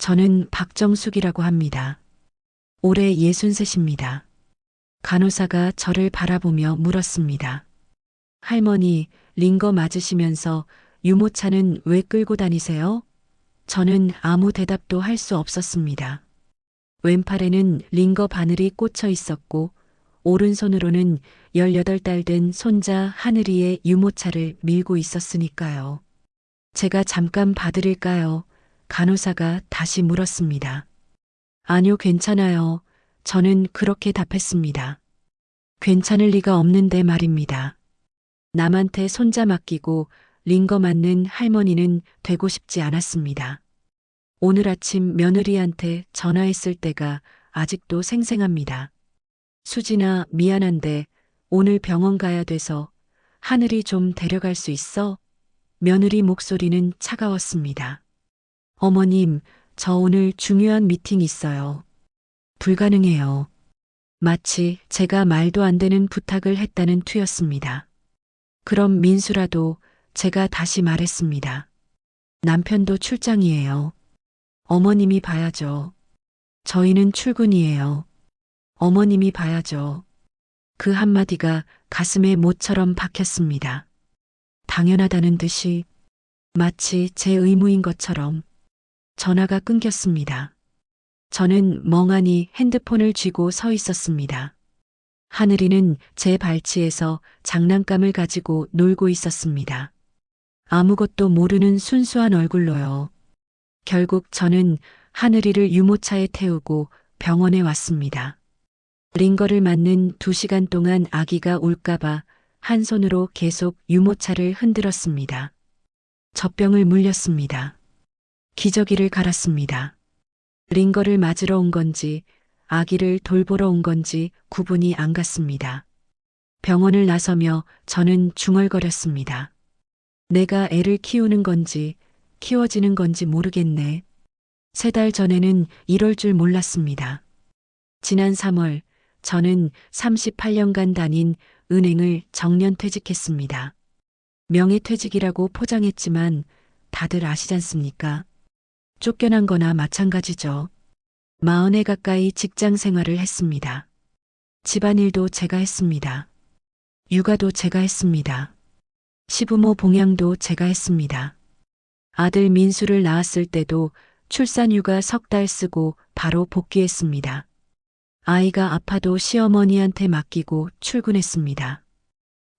저는 박정숙이라고 합니다. 올해 63입니다. 간호사가 저를 바라보며 물었습니다. 할머니, 링거 맞으시면서 유모차는 왜 끌고 다니세요? 저는 아무 대답도 할 수 없었습니다. 왼팔에는 링거 바늘이 꽂혀 있었고 오른손으로는 18달 된 손자 하늘이의 유모차를 밀고 있었으니까요. 제가 잠깐 봐드릴까요? 간호사가 다시 물었습니다. 아니요, 괜찮아요. 저는 그렇게 답했습니다. 괜찮을 리가 없는데 말입니다. 남한테 손자 맡기고 링거 맞는 할머니는 되고 싶지 않았습니다. 오늘 아침 며느리한테 전화했을 때가 아직도 생생합니다. 수진아, 미안한데 오늘 병원 가야 돼서 하늘이 좀 데려갈 수 있어? 며느리 목소리는 차가웠습니다. 어머님, 저 오늘 중요한 미팅 있어요. 불가능해요. 마치 제가 말도 안 되는 부탁을 했다는 투였습니다. 그럼 민수라도 제가 다시 말했습니다. 남편도 출장이에요. 어머님이 봐야죠. 저희는 출근이에요. 어머님이 봐야죠. 그 한마디가 가슴에 못처럼 박혔습니다. 당연하다는 듯이 마치 제 의무인 것처럼 전화가 끊겼습니다. 저는 멍하니 핸드폰을 쥐고 서 있었습니다. 하늘이는 제 발치에서 장난감을 가지고 놀고 있었습니다. 아무것도 모르는 순수한 얼굴로요. 결국 저는 하늘이를 유모차에 태우고 병원에 왔습니다. 링거를 맞는 2시간 동안 아기가 울까봐 한 손으로 계속 유모차를 흔들었습니다. 젖병을 물렸습니다. 기저귀를 갈았습니다. 링거를 맞으러 온 건지 아기를 돌보러 온 건지 구분이 안 갔습니다. 병원을 나서며 저는 중얼거렸습니다. 내가 애를 키우는 건지 키워지는 건지 모르겠네. 3달 전에는 이럴 줄 몰랐습니다. 지난 3월 저는 38년간 다닌 은행을 정년퇴직했습니다. 명예퇴직이라고 포장했지만 다들 아시지 않습니까? 쫓겨난 거나 마찬가지죠. 40에 가까이 직장 생활을 했습니다. 집안일도 제가 했습니다. 육아도 제가 했습니다. 시부모 봉양도 제가 했습니다. 아들 민수를 낳았을 때도 출산휴가 3달 쓰고 바로 복귀했습니다. 아이가 아파도 시어머니한테 맡기고 출근했습니다.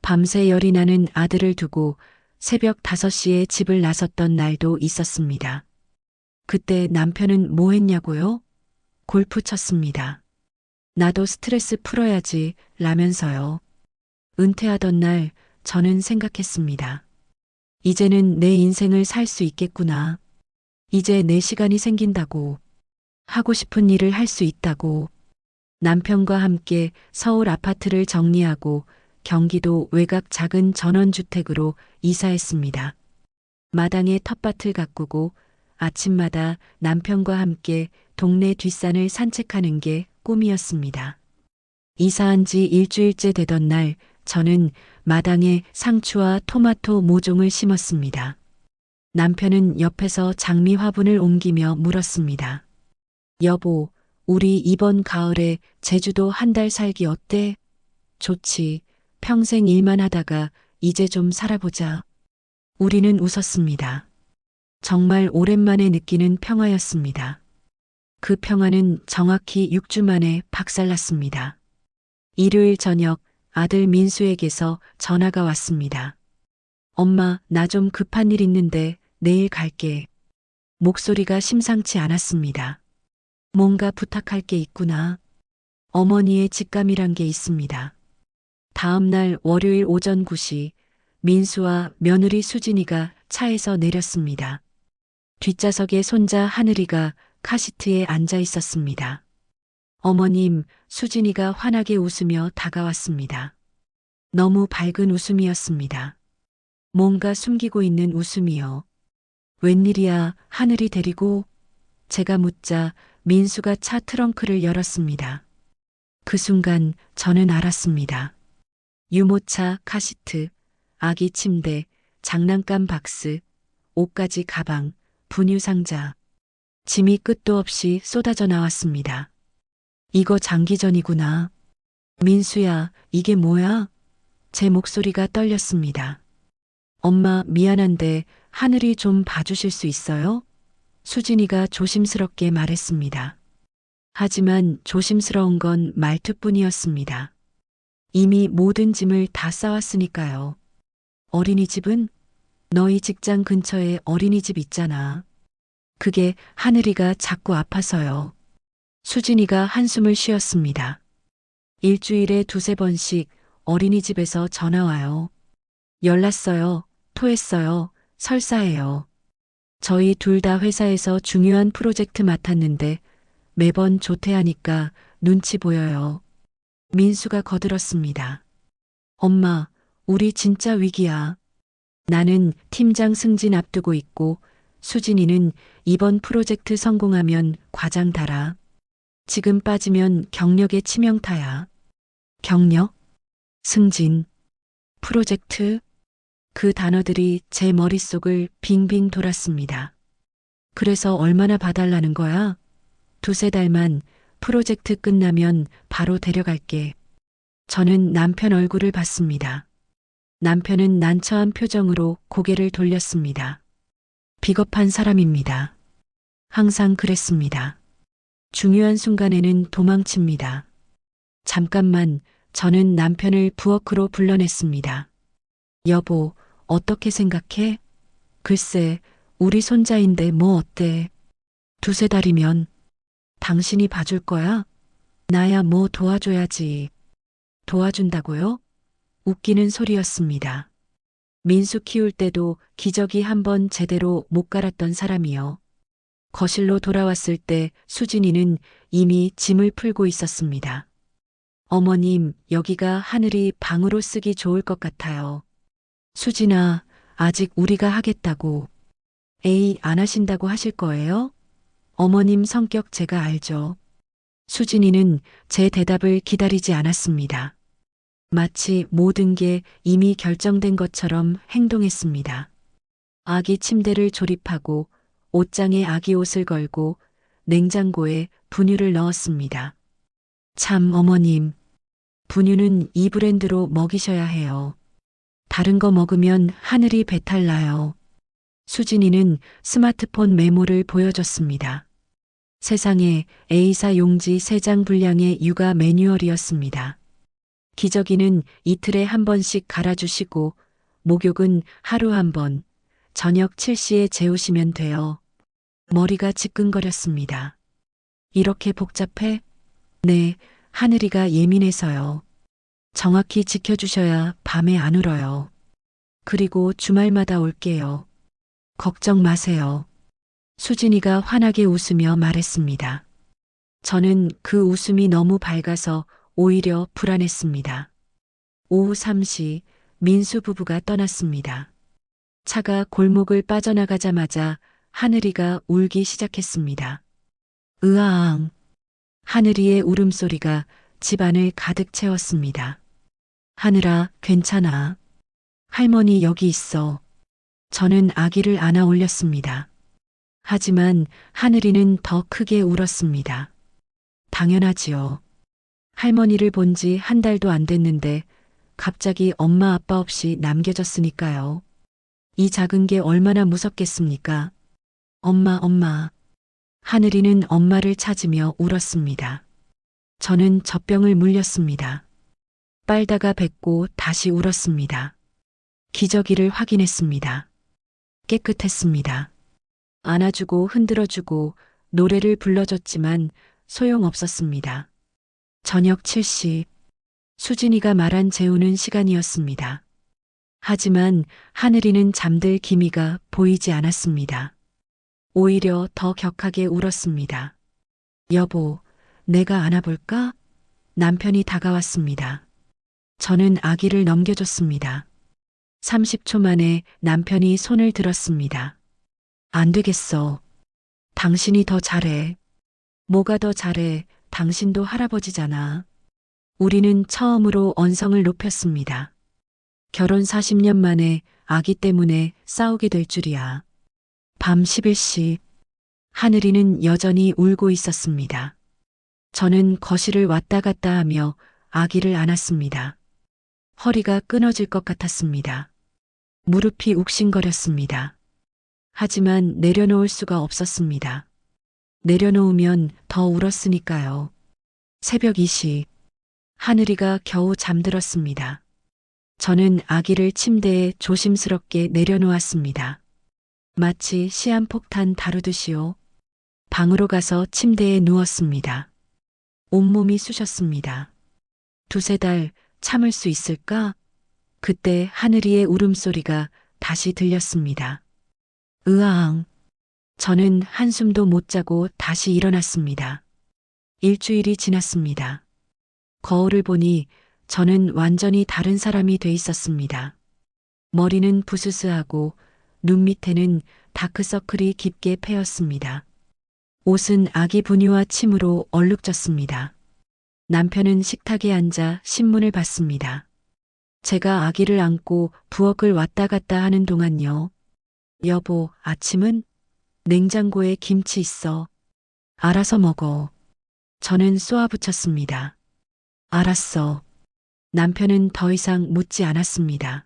밤새 열이 나는 아들을 두고 새벽 5시에 집을 나섰던 날도 있었습니다. 그때 남편은 뭐 했냐고요? 골프 쳤습니다. 나도 스트레스 풀어야지 라면서요. 은퇴하던 날 저는 생각했습니다. 이제는 내 인생을 살 수 있겠구나. 이제 내 시간이 생긴다고. 하고 싶은 일을 할 수 있다고. 남편과 함께 서울 아파트를 정리하고 경기도 외곽 작은 전원주택으로 이사했습니다. 마당에 텃밭을 가꾸고 아침마다 남편과 함께 동네 뒷산을 산책하는 게 꿈이었습니다. 이사한 지 일주일째 되던 날 저는 마당에 상추와 토마토 모종을 심었습니다. 남편은 옆에서 장미 화분을 옮기며 물었습니다. 여보, 우리 이번 가을에 제주도 1달 살기 어때? 좋지. 평생 일만 하다가 이제 좀 살아보자. 우리는 웃었습니다. 정말 오랜만에 느끼는 평화였습니다. 그 평화는 정확히 6주 만에 박살났습니다. 일요일 저녁 아들 민수에게서 전화가 왔습니다. 엄마, 나 좀 급한 일 있는데 내일 갈게. 목소리가 심상치 않았습니다. 뭔가 부탁할 게 있구나. 어머니의 직감이란 게 있습니다. 다음 날 월요일 오전 9시 민수와 며느리 수진이가 차에서 내렸습니다. 뒷좌석에 손자 하늘이가 카시트에 앉아 있었습니다. 어머님, 수진이가 환하게 웃으며 다가왔습니다. 너무 밝은 웃음이었습니다. 뭔가 숨기고 있는 웃음이요. 웬일이야, 하늘이 데리고? 제가 묻자 민수가 차 트렁크를 열었습니다. 그 순간 저는 알았습니다. 유모차, 카시트, 아기 침대, 장난감 박스, 옷가지 가방, 분유 상자. 짐이 끝도 없이 쏟아져 나왔습니다. 이거 장기전이구나. 민수야, 이게 뭐야? 제 목소리가 떨렸습니다. 엄마, 미안한데 하늘이 좀 봐주실 수 있어요? 수진이가 조심스럽게 말했습니다. 하지만 조심스러운 건 말투뿐이었습니다. 이미 모든 짐을 다 싸왔으니까요. 어린이집은? 너희 직장 근처에 어린이집 있잖아. 그게 하늘이가 자꾸 아파서요. 수진이가 한숨을 쉬었습니다. 일주일에 두세 번씩 어린이집에서 전화 와요. 열났어요. 토했어요. 설사해요. 저희 둘 다 회사에서 중요한 프로젝트 맡았는데 매번 조퇴하니까 눈치 보여요. 민수가 거들었습니다. 엄마, 우리 진짜 위기야. 나는 팀장 승진 앞두고 있고 수진이는 이번 프로젝트 성공하면 과장 달아. 지금 빠지면 경력의 치명타야. 경력? 승진? 프로젝트? 그 단어들이 제 머릿속을 빙빙 돌았습니다. 그래서 얼마나 봐달라는 거야? 두세 달만 프로젝트 끝나면 바로 데려갈게. 저는 남편 얼굴을 봤습니다. 남편은 난처한 표정으로 고개를 돌렸습니다. 비겁한 사람입니다. 항상 그랬습니다. 중요한 순간에는 도망칩니다. 잠깐만 저는 남편을 부엌으로 불러냈습니다. 여보, 어떻게 생각해? 글쎄, 우리 손자인데 뭐 어때? 두세 달이면 당신이 봐줄 거야? 나야 뭐 도와줘야지. 도와준다고요? 웃기는 소리였습니다. 민수 키울 때도 기저귀 한 번 제대로 못 갈았던 사람이요. 거실로 돌아왔을 때 수진이는 이미 짐을 풀고 있었습니다. 어머님, 여기가 하늘이 방으로 쓰기 좋을 것 같아요. 수진아, 아직 우리가 하겠다고. 에이, 안 하신다고 하실 거예요? 어머님 성격 제가 알죠. 수진이는 제 대답을 기다리지 않았습니다. 마치 모든 게 이미 결정된 것처럼 행동했습니다. 아기 침대를 조립하고 옷장에 아기 옷을 걸고 냉장고에 분유를 넣었습니다. 참 어머님, 분유는 이 브랜드로 먹이셔야 해요. 다른 거 먹으면 하늘이 배탈 나요. 수진이는 스마트폰 메모를 보여줬습니다. 세상에 A사 용지 3장 분량의 육아 매뉴얼이었습니다. 기저귀는 이틀에 한 번씩 갈아주시고 목욕은 하루 한 번, 저녁 7시에 재우시면 돼요. 머리가 지끈거렸습니다. 이렇게 복잡해? 네, 하늘이가 예민해서요. 정확히 지켜주셔야 밤에 안 울어요. 그리고 주말마다 올게요. 걱정 마세요. 수진이가 환하게 웃으며 말했습니다. 저는 그 웃음이 너무 밝아서 오히려 불안했습니다. 오후 3시 민수 부부가 떠났습니다. 차가 골목을 빠져나가자마자 하늘이가 울기 시작했습니다. 으아앙. 하늘이의 울음소리가 집안을 가득 채웠습니다. 하늘아, 괜찮아. 할머니 여기 있어. 저는 아기를 안아 올렸습니다. 하지만 하늘이는 더 크게 울었습니다. 당연하지요. 할머니를 본 지 한 달도 안 됐는데 갑자기 엄마 아빠 없이 남겨졌으니까요. 이 작은 게 얼마나 무섭겠습니까? 엄마, 엄마. 하늘이는 엄마를 찾으며 울었습니다. 저는 젖병을 물렸습니다. 빨다가 뱉고 다시 울었습니다. 기저귀를 확인했습니다. 깨끗했습니다. 안아주고 흔들어주고 노래를 불러줬지만 소용없었습니다. 저녁 7시 수진이가 말한 재우는 시간이었습니다. 하지만 하늘이는 잠들 기미가 보이지 않았습니다. 오히려 더 격하게 울었습니다. 여보, 내가 안아볼까? 남편이 다가왔습니다. 저는 아기를 넘겨줬습니다. 30초 만에 남편이 손을 들었습니다. 안 되겠어. 당신이 더 잘해. 뭐가 더 잘해? 당신도 할아버지잖아. 우리는 처음으로 언성을 높였습니다. 결혼 40년 만에 아기 때문에 싸우게 될 줄이야. 밤 11시 하늘이는 여전히 울고 있었습니다. 저는 거실을 왔다 갔다 하며 아기를 안았습니다. 허리가 끊어질 것 같았습니다. 무릎이 욱신거렸습니다. 하지만 내려놓을 수가 없었습니다. 내려놓으면 더 울었으니까요. 새벽 2시, 하늘이가 겨우 잠들었습니다. 저는 아기를 침대에 조심스럽게 내려놓았습니다. 마치 시한폭탄 다루듯이요. 방으로 가서 침대에 누웠습니다. 온몸이 쑤셨습니다. 두세 달 참을 수 있을까? 그때 하늘이의 울음소리가 다시 들렸습니다. 으아앙. 저는 한숨도 못 자고 다시 일어났습니다. 일주일이 지났습니다. 거울을 보니 저는 완전히 다른 사람이 돼 있었습니다. 머리는 부스스하고 눈 밑에는 다크서클이 깊게 패였습니다. 옷은 아기 분유와 침으로 얼룩졌습니다. 남편은 식탁에 앉아 신문을 봤습니다. 제가 아기를 안고 부엌을 왔다 갔다 하는 동안요. 여보, 아침은? 냉장고에 김치 있어. 알아서 먹어. 저는 쏘아붙였습니다. 알았어. 남편은 더 이상 묻지 않았습니다.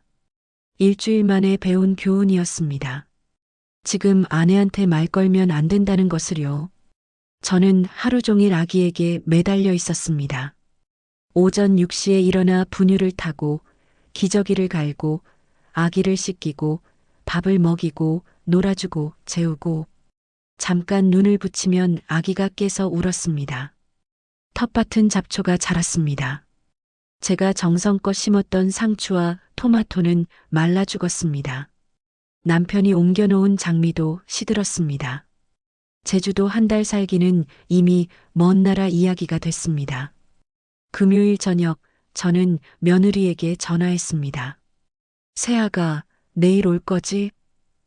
일주일 만에 배운 교훈이었습니다. 지금 아내한테 말 걸면 안 된다는 것을요. 저는 하루 종일 아기에게 매달려 있었습니다. 오전 6시에 일어나 분유를 타고 기저귀를 갈고 아기를 씻기고 밥을 먹이고 놀아주고 재우고 잠깐 눈을 붙이면 아기가 깨서 울었습니다. 텃밭은 잡초가 자랐습니다. 제가 정성껏 심었던 상추와 토마토는 말라 죽었습니다. 남편이 옮겨놓은 장미도 시들었습니다. 제주도 한 달 살기는 이미 먼 나라 이야기가 됐습니다. 금요일 저녁 저는 며느리에게 전화했습니다. 새아가 내일 올 거지?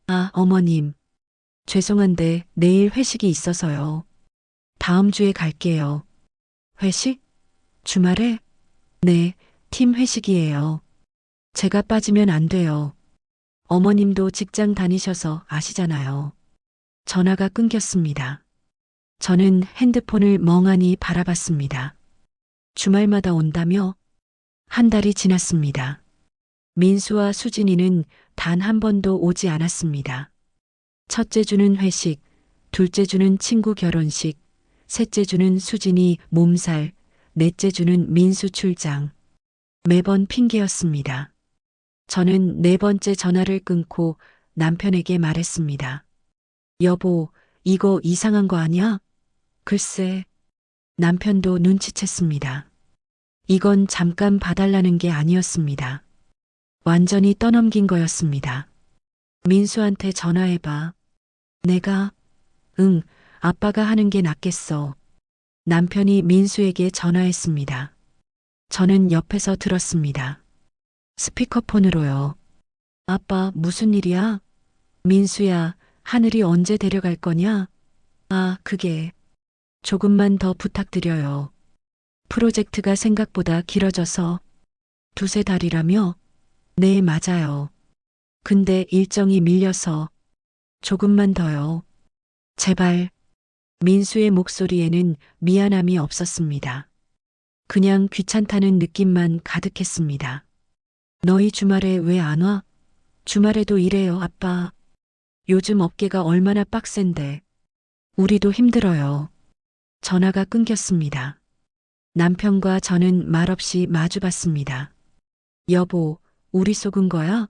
아, 어머님. 죄송한데 내일 회식이 있어서요. 다음 주에 갈게요. 회식? 주말에? 네, 팀 회식이에요. 제가 빠지면 안 돼요. 어머님도 직장 다니셔서 아시잖아요. 전화가 끊겼습니다. 저는 핸드폰을 멍하니 바라봤습니다. 주말마다 온다며? 한 달이 지났습니다. 민수와 수진이는 단 한 번도 오지 않았습니다. 첫째 주는 회식, 둘째 주는 친구 결혼식, 셋째 주는 수진이 몸살, 넷째 주는 민수 출장. 매번 핑계였습니다. 저는 네 번째 전화를 끊고 남편에게 말했습니다. 여보, 이거 이상한 거 아니야? 글쎄. 남편도 눈치챘습니다. 이건 잠깐 봐달라는 게 아니었습니다. 완전히 떠넘긴 거였습니다. 민수한테 전화해봐. 내가? 응, 아빠가 하는 게 낫겠어. 남편이 민수에게 전화했습니다. 저는 옆에서 들었습니다. 스피커폰으로요. 아빠, 무슨 일이야? 민수야, 하늘이 언제 데려갈 거냐? 아, 그게. 조금만 더 부탁드려요. 프로젝트가 생각보다 길어져서. 두세 달이라며? 네, 맞아요. 근데 일정이 밀려서. 조금만 더요. 제발. 민수의 목소리에는 미안함이 없었습니다. 그냥 귀찮다는 느낌만 가득했습니다. 너희 주말에 왜 안 와? 주말에도 일해요, 아빠. 요즘 업계가 얼마나 빡센데. 우리도 힘들어요. 전화가 끊겼습니다. 남편과 저는 말없이 마주봤습니다. 여보, 우리 속은 거야?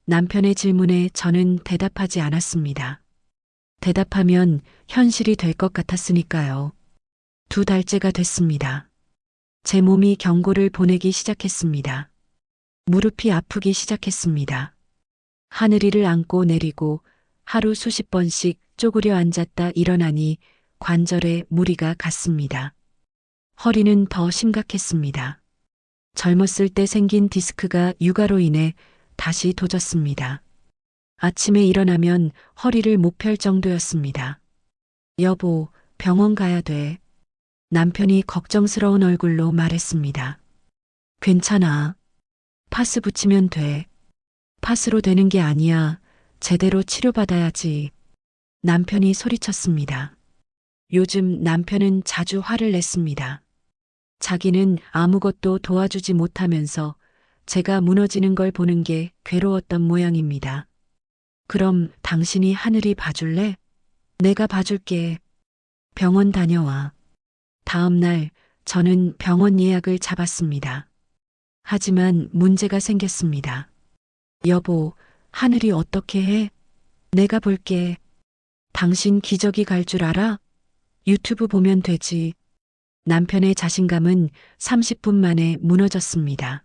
남편의 질문에 저는 대답하지 않았습니다. 대답하면 현실이 될 것 같았으니까요. 두 달째가 됐습니다. 제 몸이 경고를 보내기 시작했습니다. 무릎이 아프기 시작했습니다. 하늘이를 안고 내리고 하루 수십 번씩 쪼그려 앉았다 일어나니 관절에 무리가 갔습니다. 허리는 더 심각했습니다. 젊었을 때 생긴 디스크가 육아로 인해 다시 도졌습니다. 아침에 일어나면 허리를 못 펼 정도였습니다. 여보, 병원 가야 돼. 남편이 걱정스러운 얼굴로 말했습니다. 괜찮아. 파스 붙이면 돼. 파스로 되는 게 아니야. 제대로 치료받아야지. 남편이 소리쳤습니다. 요즘 남편은 자주 화를 냈습니다. 자기는 아무것도 도와주지 못하면서 제가 무너지는 걸 보는 게 괴로웠던 모양입니다. 그럼 당신이 하늘이 봐줄래? 내가 봐줄게. 병원 다녀와. 다음 날 저는 병원 예약을 잡았습니다. 하지만 문제가 생겼습니다. 여보, 하늘이 어떻게 해? 내가 볼게. 당신 기저귀 갈 줄 알아? 유튜브 보면 되지. 남편의 자신감은 30분 만에 무너졌습니다.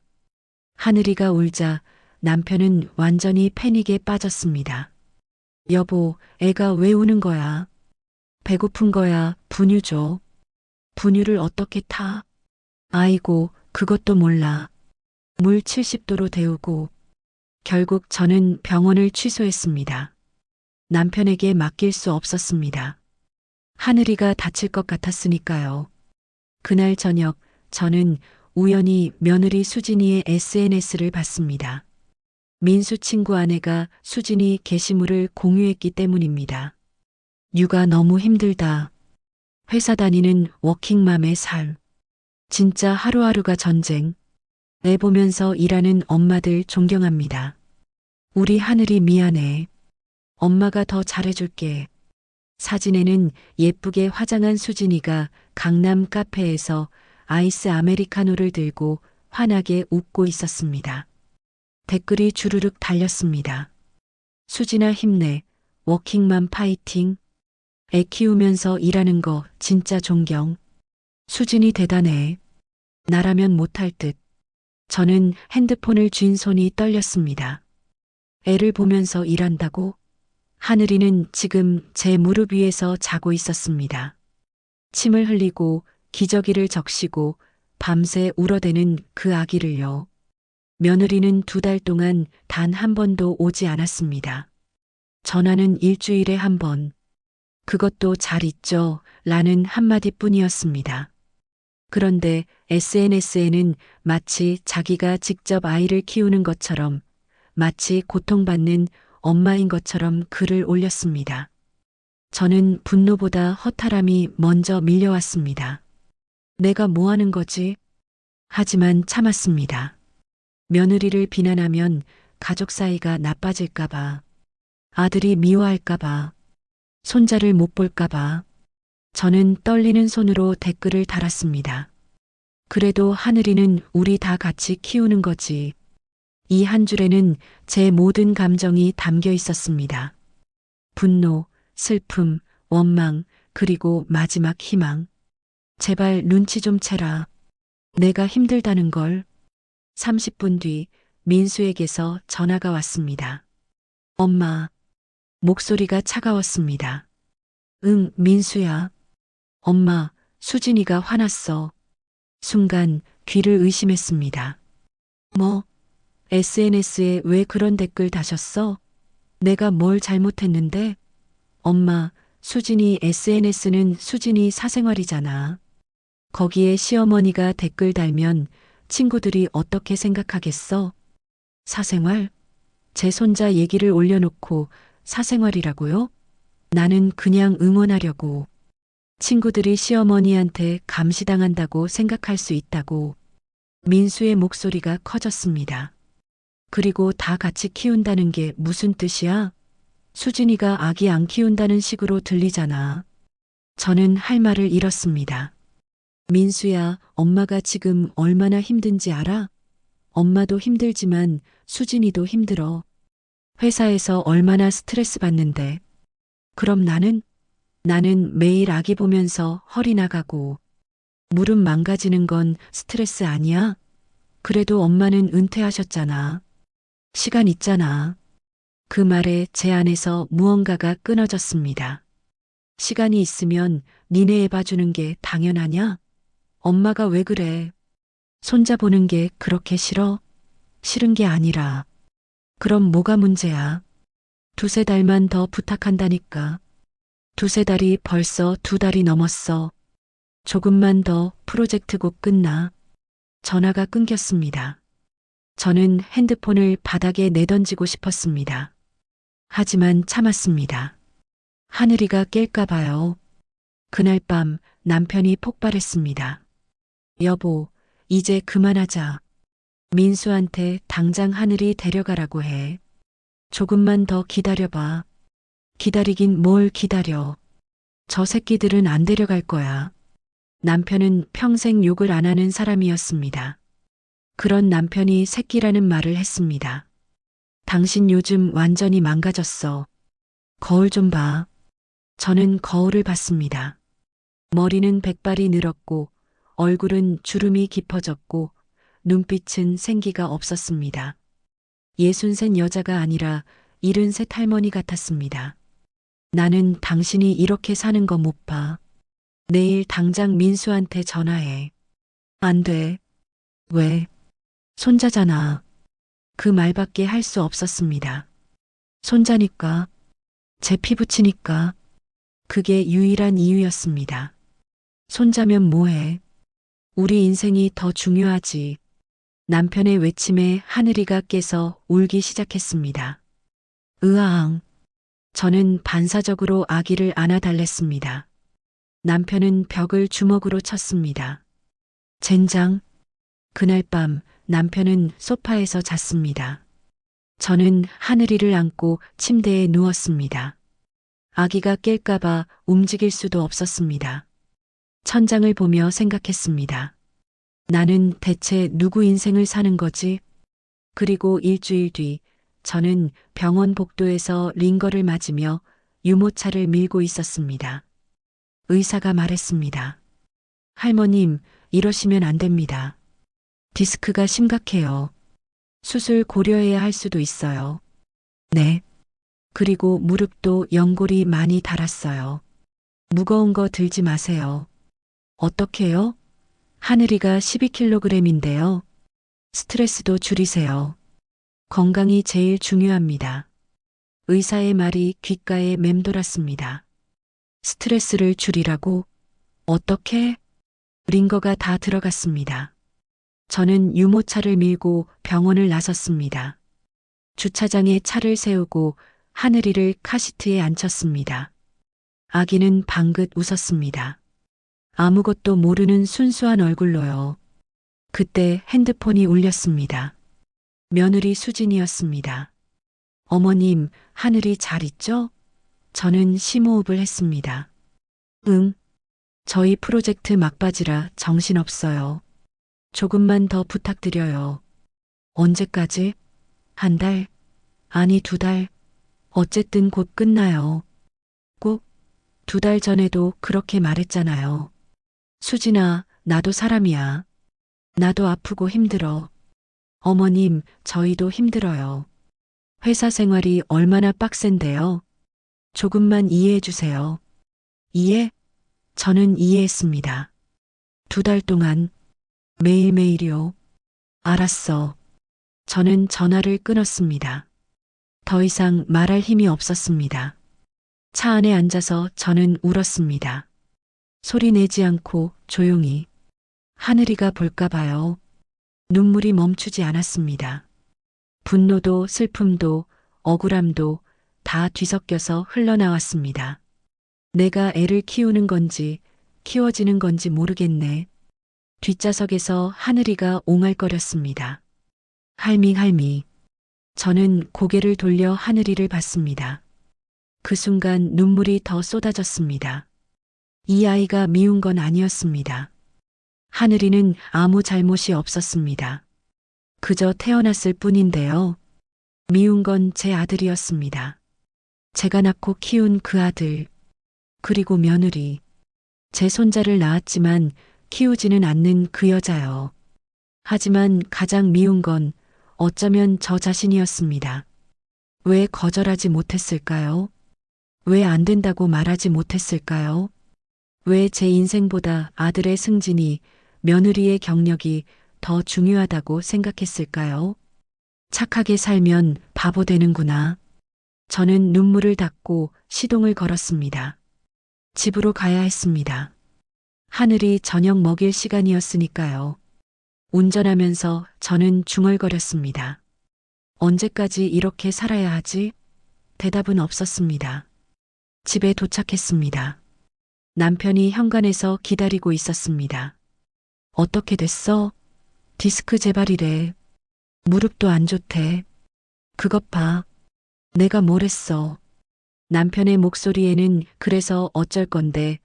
하늘이가 울자 남편은 완전히 패닉에 빠졌습니다. 여보, 애가 왜 우는 거야? 배고픈 거야, 분유 줘. 분유를 어떻게 타? 아이고, 그것도 몰라. 물 70도로 데우고. 결국 저는 병원을 취소했습니다. 남편에게 맡길 수 없었습니다. 하늘이가 다칠 것 같았으니까요. 그날 저녁 저는 우연히 며느리 수진이의 SNS를 봤습니다. 민수 친구 아내가 수진이 게시물을 공유했기 때문입니다. 육아 너무 힘들다. 회사 다니는 워킹맘의 삶. 진짜 하루하루가 전쟁. 애 보면서 일하는 엄마들 존경합니다. 우리 하늘이 미안해. 엄마가 더 잘해줄게. 사진에는 예쁘게 화장한 수진이가 강남 카페에서 아이스 아메리카노를 들고 환하게 웃고 있었습니다. 댓글이 주르륵 달렸습니다. 수진아 힘내. 워킹맘 파이팅. 애 키우면서 일하는 거 진짜 존경. 수진이 대단해. 나라면 못할 듯. 저는 핸드폰을 쥔 손이 떨렸습니다. 애를 보면서 일한다고? 하늘이는 지금 제 무릎 위에서 자고 있었습니다. 침을 흘리고 기저귀를 적시고 밤새 울어대는 그 아기를요. 며느리는 2달 동안 단 한 번도 오지 않았습니다. 전화는 일주일에 한 번. 그것도 잘 있죠? 라는 한마디뿐이었습니다. 그런데 SNS에는 마치 자기가 직접 아이를 키우는 것처럼, 마치 고통받는 엄마인 것처럼 글을 올렸습니다. 저는 분노보다 허탈함이 먼저 밀려왔습니다. 내가 뭐 하는 거지? 하지만 참았습니다. 며느리를 비난하면 가족 사이가 나빠질까봐, 아들이 미워할까봐, 손자를 못 볼까봐, 저는 떨리는 손으로 댓글을 달았습니다. 그래도 하늘이는 우리 다 같이 키우는 거지. 이 한 줄에는 제 모든 감정이 담겨 있었습니다. 분노, 슬픔, 원망, 그리고 마지막 희망. 제발 눈치 좀 채라. 내가 힘들다는 걸. 30분 뒤 민수에게서 전화가 왔습니다. 엄마. 목소리가 차가웠습니다. 응, 민수야. 엄마, 수진이가 화났어. 순간 귀를 의심했습니다. 뭐? SNS에 왜 그런 댓글 다셨어? 내가 뭘 잘못했는데? 엄마, 수진이 SNS는 수진이 사생활이잖아. 거기에 시어머니가 댓글 달면 친구들이 어떻게 생각하겠어? 사생활? 제 손자 얘기를 올려놓고 사생활이라고요? 나는 그냥 응원하려고. 친구들이 시어머니한테 감시당한다고 생각할 수 있다고. 민수의 목소리가 커졌습니다. 그리고 다 같이 키운다는 게 무슨 뜻이야? 수진이가 아기 안 키운다는 식으로 들리잖아. 저는 할 말을 잃었습니다. 민수야, 엄마가 지금 얼마나 힘든지 알아? 엄마도 힘들지만 수진이도 힘들어. 회사에서 얼마나 스트레스 받는데. 그럼 나는 매일 아기 보면서 허리 나가고 무릎 망가지는 건 스트레스 아니야? 그래도 엄마는 은퇴하셨잖아. 시간 있잖아. 그 말에 제 안에서 무언가가 끊어졌습니다. 시간이 있으면 니네 애 봐주는 게 당연하냐? 엄마가 왜 그래? 손자 보는 게 그렇게 싫어? 싫은 게 아니라. 그럼 뭐가 문제야? 2~3달만 더 부탁한다니까. 2~3달이 벌써 2달이 넘었어. 조금만 더 프로젝트고 끝나. 전화가 끊겼습니다. 저는 핸드폰을 바닥에 내던지고 싶었습니다. 하지만 참았습니다. 하늘이가 깰까 봐요. 그날 밤 남편이 폭발했습니다. 여보, 이제 그만하자. 민수한테 당장 하늘이 데려가라고 해. 조금만 더 기다려봐. 기다리긴 뭘 기다려. 저 새끼들은 안 데려갈 거야. 남편은 평생 욕을 안 하는 사람이었습니다. 그런 남편이 새끼라는 말을 했습니다. 당신 요즘 완전히 망가졌어. 거울 좀 봐. 저는 거울을 봤습니다. 머리는 백발이 늘었고 얼굴은 주름이 깊어졌고 눈빛은 생기가 없었습니다. 63 여자가 아니라 73 할머니 같았습니다. 나는 당신이 이렇게 사는 거 못 봐. 내일 당장 민수한테 전화해. 안 돼. 왜? 손자잖아. 그 말밖에 할 수 없었습니다. 손자니까. 제 피부치니까. 그게 유일한 이유였습니다. 손자면 뭐해? 우리 인생이 더 중요하지. 남편의 외침에 하늘이가 깨서 울기 시작했습니다. 으아앙. 저는 반사적으로 아기를 안아달랬습니다. 남편은 벽을 주먹으로 쳤습니다. 젠장. 그날 밤 남편은 소파에서 잤습니다. 저는 하늘이를 안고 침대에 누웠습니다. 아기가 깰까봐 움직일 수도 없었습니다. 천장을 보며 생각했습니다. 나는 대체 누구 인생을 사는 거지? 그리고 일주일 뒤 저는 병원 복도에서 링거를 맞으며 유모차를 밀고 있었습니다. 의사가 말했습니다. 할머님, 이러시면 안 됩니다. 디스크가 심각해요. 수술 고려해야 할 수도 있어요. 네. 그리고 무릎도 연골이 많이 닳았어요. 무거운 거 들지 마세요. 어떻게요? 하늘이가 12kg인데요. 스트레스도 줄이세요. 건강이 제일 중요합니다. 의사의 말이 귓가에 맴돌았습니다. 스트레스를 줄이라고? 어떻게? 링거가 다 들어갔습니다. 저는 유모차를 밀고 병원을 나섰습니다. 주차장에 차를 세우고 하늘이를 카시트에 앉혔습니다. 아기는 방긋 웃었습니다. 아무것도 모르는 순수한 얼굴로요. 그때 핸드폰이 울렸습니다. 며느리 수진이었습니다. 어머님, 하늘이 잘 있죠? 저는 심호흡을 했습니다. 응. 저희 프로젝트 막바지라 정신없어요. 조금만 더 부탁드려요. 언제까지? 한 달? 아니 2달. 어쨌든 곧 끝나요. 꼭 2달 전에도 그렇게 말했잖아요. 수진아, 나도 사람이야. 나도 아프고 힘들어. 어머님, 저희도 힘들어요. 회사 생활이 얼마나 빡센데요. 조금만 이해해 주세요. 이해? 저는 이해했습니다. 2달 동안 매일매일이요. 알았어. 저는 전화를 끊었습니다. 더 이상 말할 힘이 없었습니다. 차 안에 앉아서 저는 울었습니다. 소리 내지 않고 조용히. 하늘이가 볼까 봐요. 눈물이 멈추지 않았습니다. 분노도 슬픔도 억울함도 다 뒤섞여서 흘러나왔습니다. 내가 애를 키우는 건지 키워지는 건지 모르겠네. 뒷좌석에서 하늘이가 옹알거렸습니다. 할미 할미. 저는 고개를 돌려 하늘이를 봤습니다. 그 순간 눈물이 더 쏟아졌습니다. 이 아이가 미운 건 아니었습니다. 하늘이는 아무 잘못이 없었습니다. 그저 태어났을 뿐인데요. 미운 건 제 아들이었습니다. 제가 낳고 키운 그 아들. 그리고 며느리. 제 손자를 낳았지만 키우지는 않는 그 여자요. 하지만 가장 미운 건 어쩌면 저 자신이었습니다. 왜 거절하지 못했을까요? 왜 안 된다고 말하지 못했을까요? 왜 제 인생보다 아들의 승진이, 며느리의 경력이 더 중요하다고 생각했을까요? 착하게 살면 바보 되는구나. 저는 눈물을 닦고 시동을 걸었습니다. 집으로 가야 했습니다. 하늘이 저녁 먹일 시간이었으니까요. 운전하면서 저는 중얼거렸습니다. 언제까지 이렇게 살아야 하지? 대답은 없었습니다. 집에 도착했습니다. 남편이 현관에서 기다리고 있었습니다. 어떻게 됐어? 디스크 재발이래. 무릎도 안 좋대. 그것 봐. 내가 뭘 했어. 남편의 목소리에는 그래서 어쩔 건데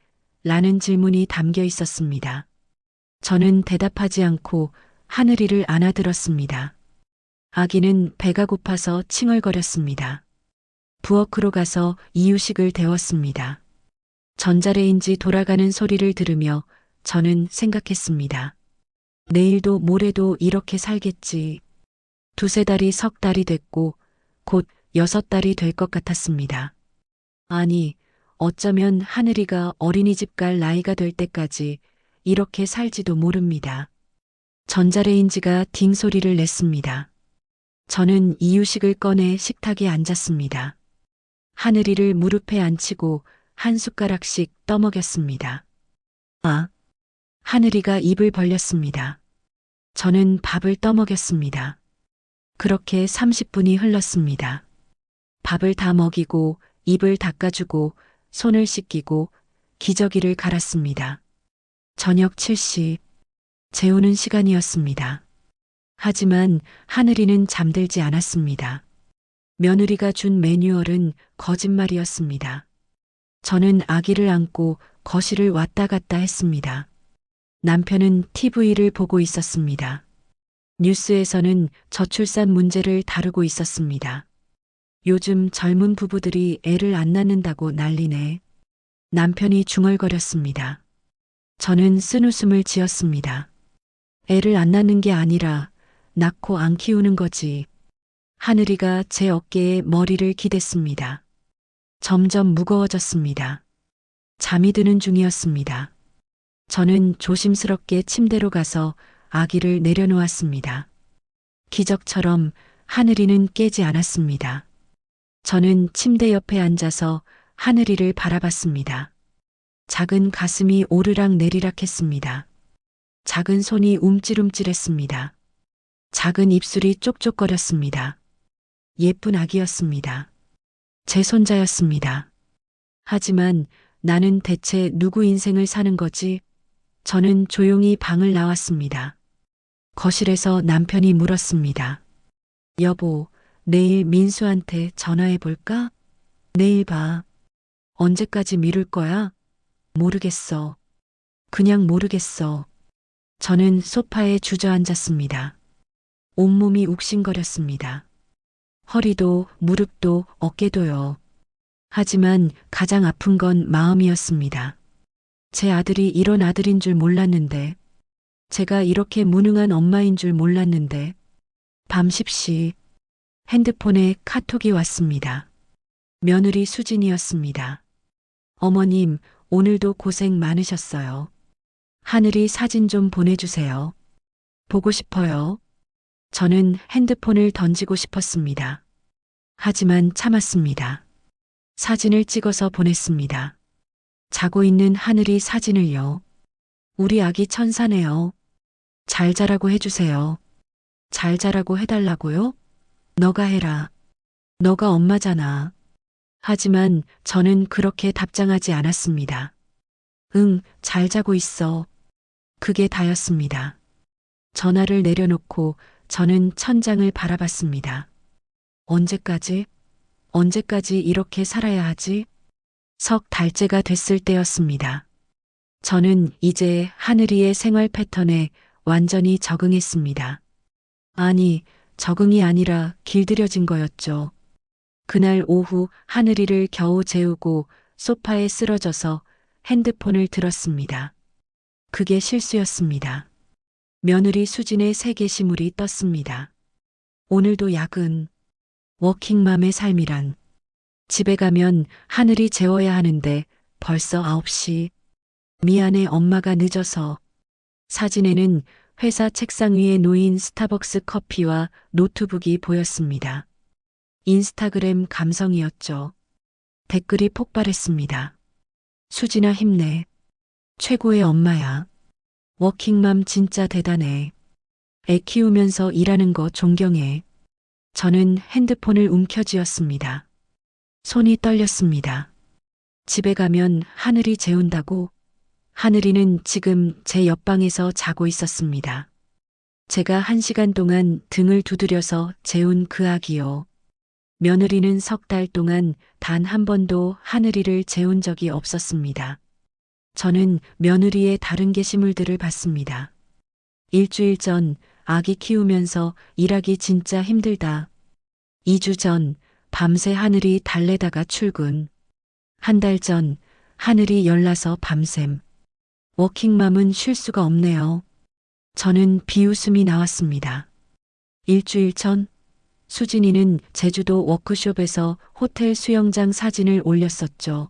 라는 질문이 담겨 있었습니다. 저는 대답하지 않고 하늘이를 안아들었습니다. 아기는 배가 고파서 칭얼거렸습니다. 부엌으로 가서 이유식을 데웠습니다. 전자레인지 돌아가는 소리를 들으며 저는 생각했습니다. 내일도 모레도 이렇게 살겠지. 두세 달이 석 달이 됐고 곧 6달이 될 것 같았습니다. 아니, 어쩌면 하늘이가 어린이집 갈 나이가 될 때까지 이렇게 살지도 모릅니다. 전자레인지가 딩 소리를 냈습니다. 저는 이유식을 꺼내 식탁에 앉았습니다. 하늘이를 무릎에 앉히고 한 숟가락씩 떠먹였습니다. 아, 하늘이가 입을 벌렸습니다. 저는 밥을 떠먹였습니다. 그렇게 30분이 흘렀습니다. 밥을 다 먹이고 입을 닦아주고 손을 씻기고 기저귀를 갈았습니다. 저녁 7시 재우는 시간이었습니다. 하지만 하늘이는 잠들지 않았습니다. 며느리가 준 매뉴얼은 거짓말이었습니다. 저는 아기를 안고 거실을 왔다 갔다 했습니다. 남편은 TV를 보고 있었습니다. 뉴스에서는 저출산 문제를 다루고 있었습니다. 요즘 젊은 부부들이 애를 안 낳는다고 난리네. 남편이 중얼거렸습니다. 저는 쓴웃음을 지었습니다. 애를 안 낳는 게 아니라 낳고 안 키우는 거지. 하늘이가 제 어깨에 머리를 기댔습니다. 점점 무거워졌습니다. 잠이 드는 중이었습니다. 저는 조심스럽게 침대로 가서 아기를 내려놓았습니다. 기적처럼 하늘이는 깨지 않았습니다. 저는 침대 옆에 앉아서 하늘이를 바라봤습니다. 작은 가슴이 오르락 내리락 했습니다. 작은 손이 움찔움찔했습니다. 작은 입술이 쪽쪽거렸습니다. 예쁜 아기였습니다. 제 손자였습니다. 하지만 나는 대체 누구 인생을 사는 거지? 저는 조용히 방을 나왔습니다. 거실에서 남편이 물었습니다. 여보, 내일 민수한테 전화해 볼까? 내일 봐. 언제까지 미룰 거야? 모르겠어. 그냥 모르겠어. 저는 소파에 주저앉았습니다. 온몸이 욱신거렸습니다. 허리도 무릎도 어깨도요. 하지만 가장 아픈 건 마음이었습니다. 제 아들이 이런 아들인 줄 몰랐는데, 제가 이렇게 무능한 엄마인 줄 몰랐는데, 밤 10시 핸드폰에 카톡이 왔습니다. 며느리 수진이었습니다. 어머님, 오늘도 고생 많으셨어요. 하늘이 사진 좀 보내주세요. 보고 싶어요. 저는 핸드폰을 던지고 싶었습니다. 하지만 참았습니다. 사진을 찍어서 보냈습니다. 자고 있는 하늘이 사진을요. 우리 아기 천사네요. 잘 자라고 해주세요. 잘 자라고 해달라고요? 너가 해라. 너가 엄마잖아. 하지만 저는 그렇게 답장하지 않았습니다. 응, 잘 자고 있어. 그게 다였습니다. 전화를 내려놓고 저는 천장을 바라봤습니다. 언제까지 이렇게 살아야 하지? 석 달째가 됐을 때였습니다. 저는 이제 하늘이의 생활 패턴에 완전히 적응했습니다. 아니, 적응이 아니라 길들여진 거였죠. 그날 오후 하늘이를 겨우 재우고 소파에 쓰러져서 핸드폰을 들었습니다. 그게 실수였습니다. 며느리 수진의 새 게시물이 떴습니다. 오늘도 야근. 워킹맘의 삶이란. 집에 가면 하늘이 재워야 하는데 벌써 9시. 미안해 엄마가 늦어서. 사진에는 회사 책상 위에 놓인 스타벅스 커피와 노트북이 보였습니다. 인스타그램 감성이었죠. 댓글이 폭발했습니다. 수진아 힘내. 최고의 엄마야. 워킹맘 진짜 대단해. 애 키우면서 일하는 거 존경해. 저는 핸드폰을 움켜쥐었습니다. 손이 떨렸습니다. 집에 가면 하늘이 재운다고. 하늘이는 지금 제 옆방에서 자고 있었습니다. 제가 1시간 동안 등을 두드려서 재운 그 아기요. 며느리는 3달 동안 단 한 번도 하늘이를 재운 적이 없었습니다. 저는 며느리의 다른 게시물들을 봤습니다. 일주일 전 아기 키우면서 일하기 진짜 힘들다. 2주 전 밤새 하늘이 달래다가 출근. 1달 전 하늘이 열나서 밤샘. 워킹맘은 쉴 수가 없네요. 저는 비웃음이 나왔습니다. 일주일 전 수진이는 제주도 워크숍에서 호텔 수영장 사진을 올렸었죠.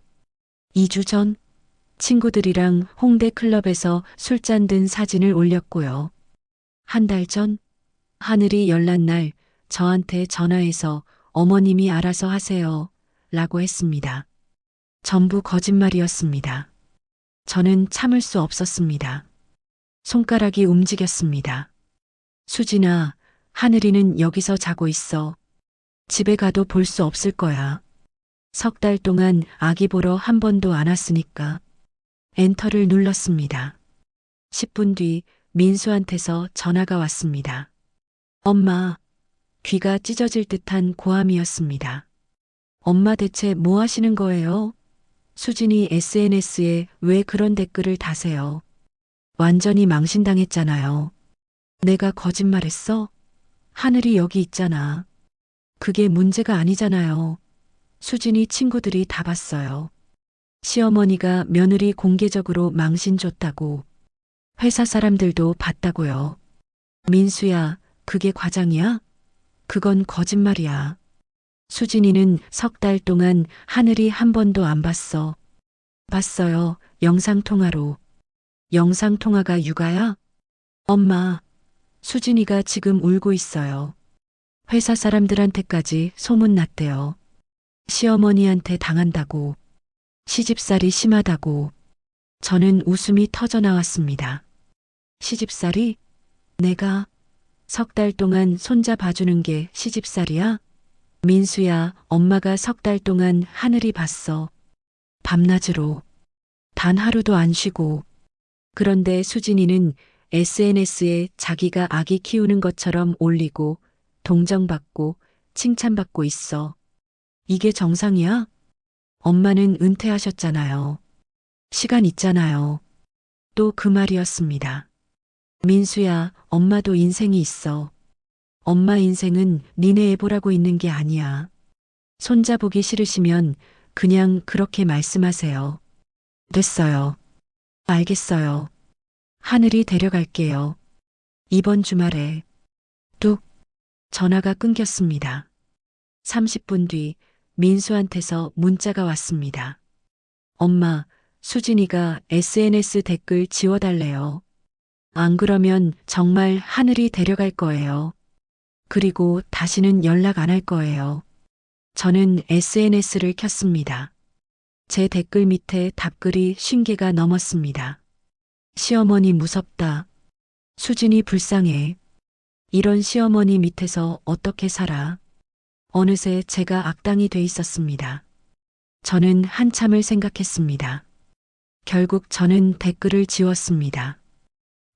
2주 전 친구들이랑 홍대 클럽에서 술잔 든 사진을 올렸고요. 1달 전 하늘이 열난 날 저한테 전화해서 어머님이 알아서 하세요 라고 했습니다. 전부 거짓말이었습니다. 저는 참을 수 없었습니다. 손가락이 움직였습니다. 수진아, 하늘이는 여기서 자고 있어. 집에 가도 볼 수 없을 거야. 3달 동안 아기 보러 한 번도 안 왔으니까. 엔터를 눌렀습니다. 10분 뒤 민수한테서 전화가 왔습니다. 엄마, 귀가 찢어질 듯한 고함이었습니다. 엄마 대체 뭐 하시는 거예요? 수진이 SNS에 왜 그런 댓글을 다세요? 완전히 망신당했잖아요. 내가 거짓말했어? 하늘이 여기 있잖아. 그게 문제가 아니잖아요. 수진이 친구들이 다 봤어요. 시어머니가 며느리 공개적으로 망신 줬다고. 회사 사람들도 봤다고요. 민수야, 그게 과장이야? 그건 거짓말이야. 수진이는 3달 동안 하늘이 한 번도 안 봤어. 봤어요. 영상통화로. 영상통화가 육아야? 엄마, 수진이가 지금 울고 있어요. 회사 사람들한테까지 소문났대요. 시어머니한테 당한다고. 시집살이 심하다고. 저는 웃음이 터져 나왔습니다. 시집살이? 내가 3달 동안 손자 봐주는 게 시집살이야? 민수야, 엄마가 3달 동안 하늘이 봤어. 밤낮으로. 단 하루도 안 쉬고. 그런데 수진이는 SNS에 자기가 아기 키우는 것처럼 올리고 동정받고 칭찬받고 있어. 이게 정상이야? 엄마는 은퇴하셨잖아요. 시간 있잖아요. 또 그 말이었습니다. 민수야, 엄마도 인생이 있어. 엄마 인생은 니네 애 보라고 있는 게 아니야. 손자 보기 싫으시면 그냥 그렇게 말씀하세요. 됐어요. 알겠어요. 하늘이 데려갈게요. 이번 주말에. 뚝. 전화가 끊겼습니다. 30분 뒤 민수한테서 문자가 왔습니다. 엄마, 수진이가 SNS 댓글 지워달래요. 안 그러면 정말 하늘이 데려갈 거예요. 그리고 다시는 연락 안 할 거예요. 저는 SNS를 켰습니다. 제 댓글 밑에 답글이 50개가 넘었습니다. 시어머니 무섭다. 수진이 불쌍해. 이런 시어머니 밑에서 어떻게 살아? 어느새 제가 악당이 돼 있었습니다. 저는 한참을 생각했습니다. 결국 저는 댓글을 지웠습니다.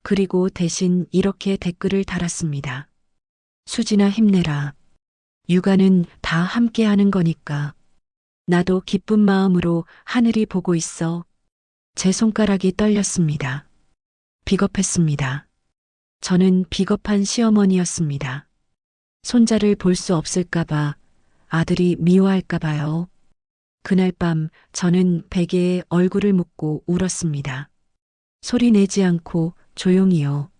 그리고 대신 이렇게 댓글을 달았습니다. 수진아 힘내라. 육아는 다 함께 하는 거니까. 나도 기쁜 마음으로 하늘이 보고 있어. 제 손가락이 떨렸습니다. 비겁했습니다. 저는 비겁한 시어머니였습니다. 손자를 볼 수 없을까봐, 아들이 미워할까봐요. 그날 밤 저는 베개에 얼굴을 묻고 울었습니다. 소리 내지 않고 조용히요.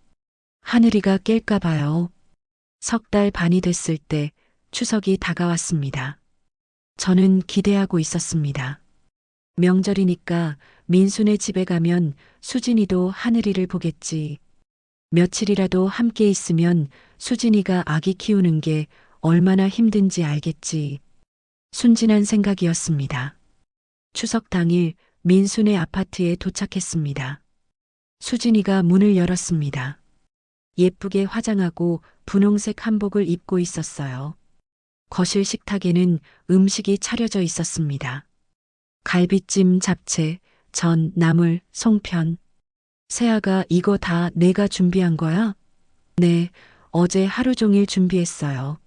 하늘이가 깰까봐요. 3달 반이 됐을 때 추석이 다가왔습니다. 저는 기대하고 있었습니다. 명절이니까 민수네 집에 가면 수진이도 하늘이를 보겠지. 며칠이라도 함께 있으면 수진이가 아기 키우는 게 얼마나 힘든지 알겠지. 순진한 생각이었습니다. 추석 당일 민수네 아파트에 도착했습니다. 수진이가 문을 열었습니다. 예쁘게 화장하고 분홍색 한복을 입고 있었어요. 거실 식탁에는 음식이 차려져 있었습니다. 갈비찜, 잡채, 전, 나물, 송편. 세아가 이거 다 내가 준비한 거야? 네, 어제 하루 종일 준비했어요.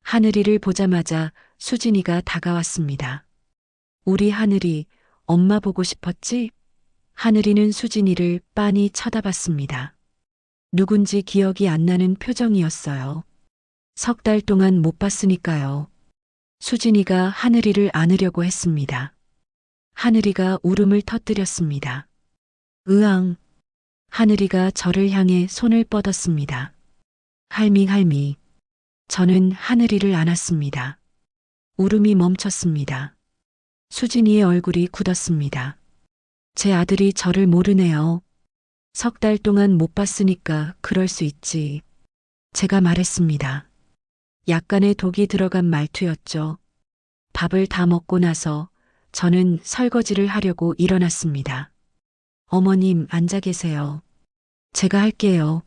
하늘이를 보자마자 수진이가 다가왔습니다. 우리 하늘이 엄마 보고 싶었지? 하늘이는 수진이를 빤히 쳐다봤습니다. 누군지 기억이 안 나는 표정이었어요. 석 달 동안 못 봤으니까요. 수진이가 하늘이를 안으려고 했습니다. 하늘이가 울음을 터뜨렸습니다. 으앙. 하늘이가 저를 향해 손을 뻗었습니다. 할미. 저는 하늘이를 안았습니다. 울음이 멈췄습니다. 수진이의 얼굴이 굳었습니다. 제 아들이 저를 모르네요. 석 달 동안 못 봤으니까 그럴 수 있지. 제가 말했습니다. 약간의 독이 들어간 말투였죠. 밥을 다 먹고 나서 저는 설거지를 하려고 일어났습니다. 어머님, 앉아 계세요. 제가 할게요.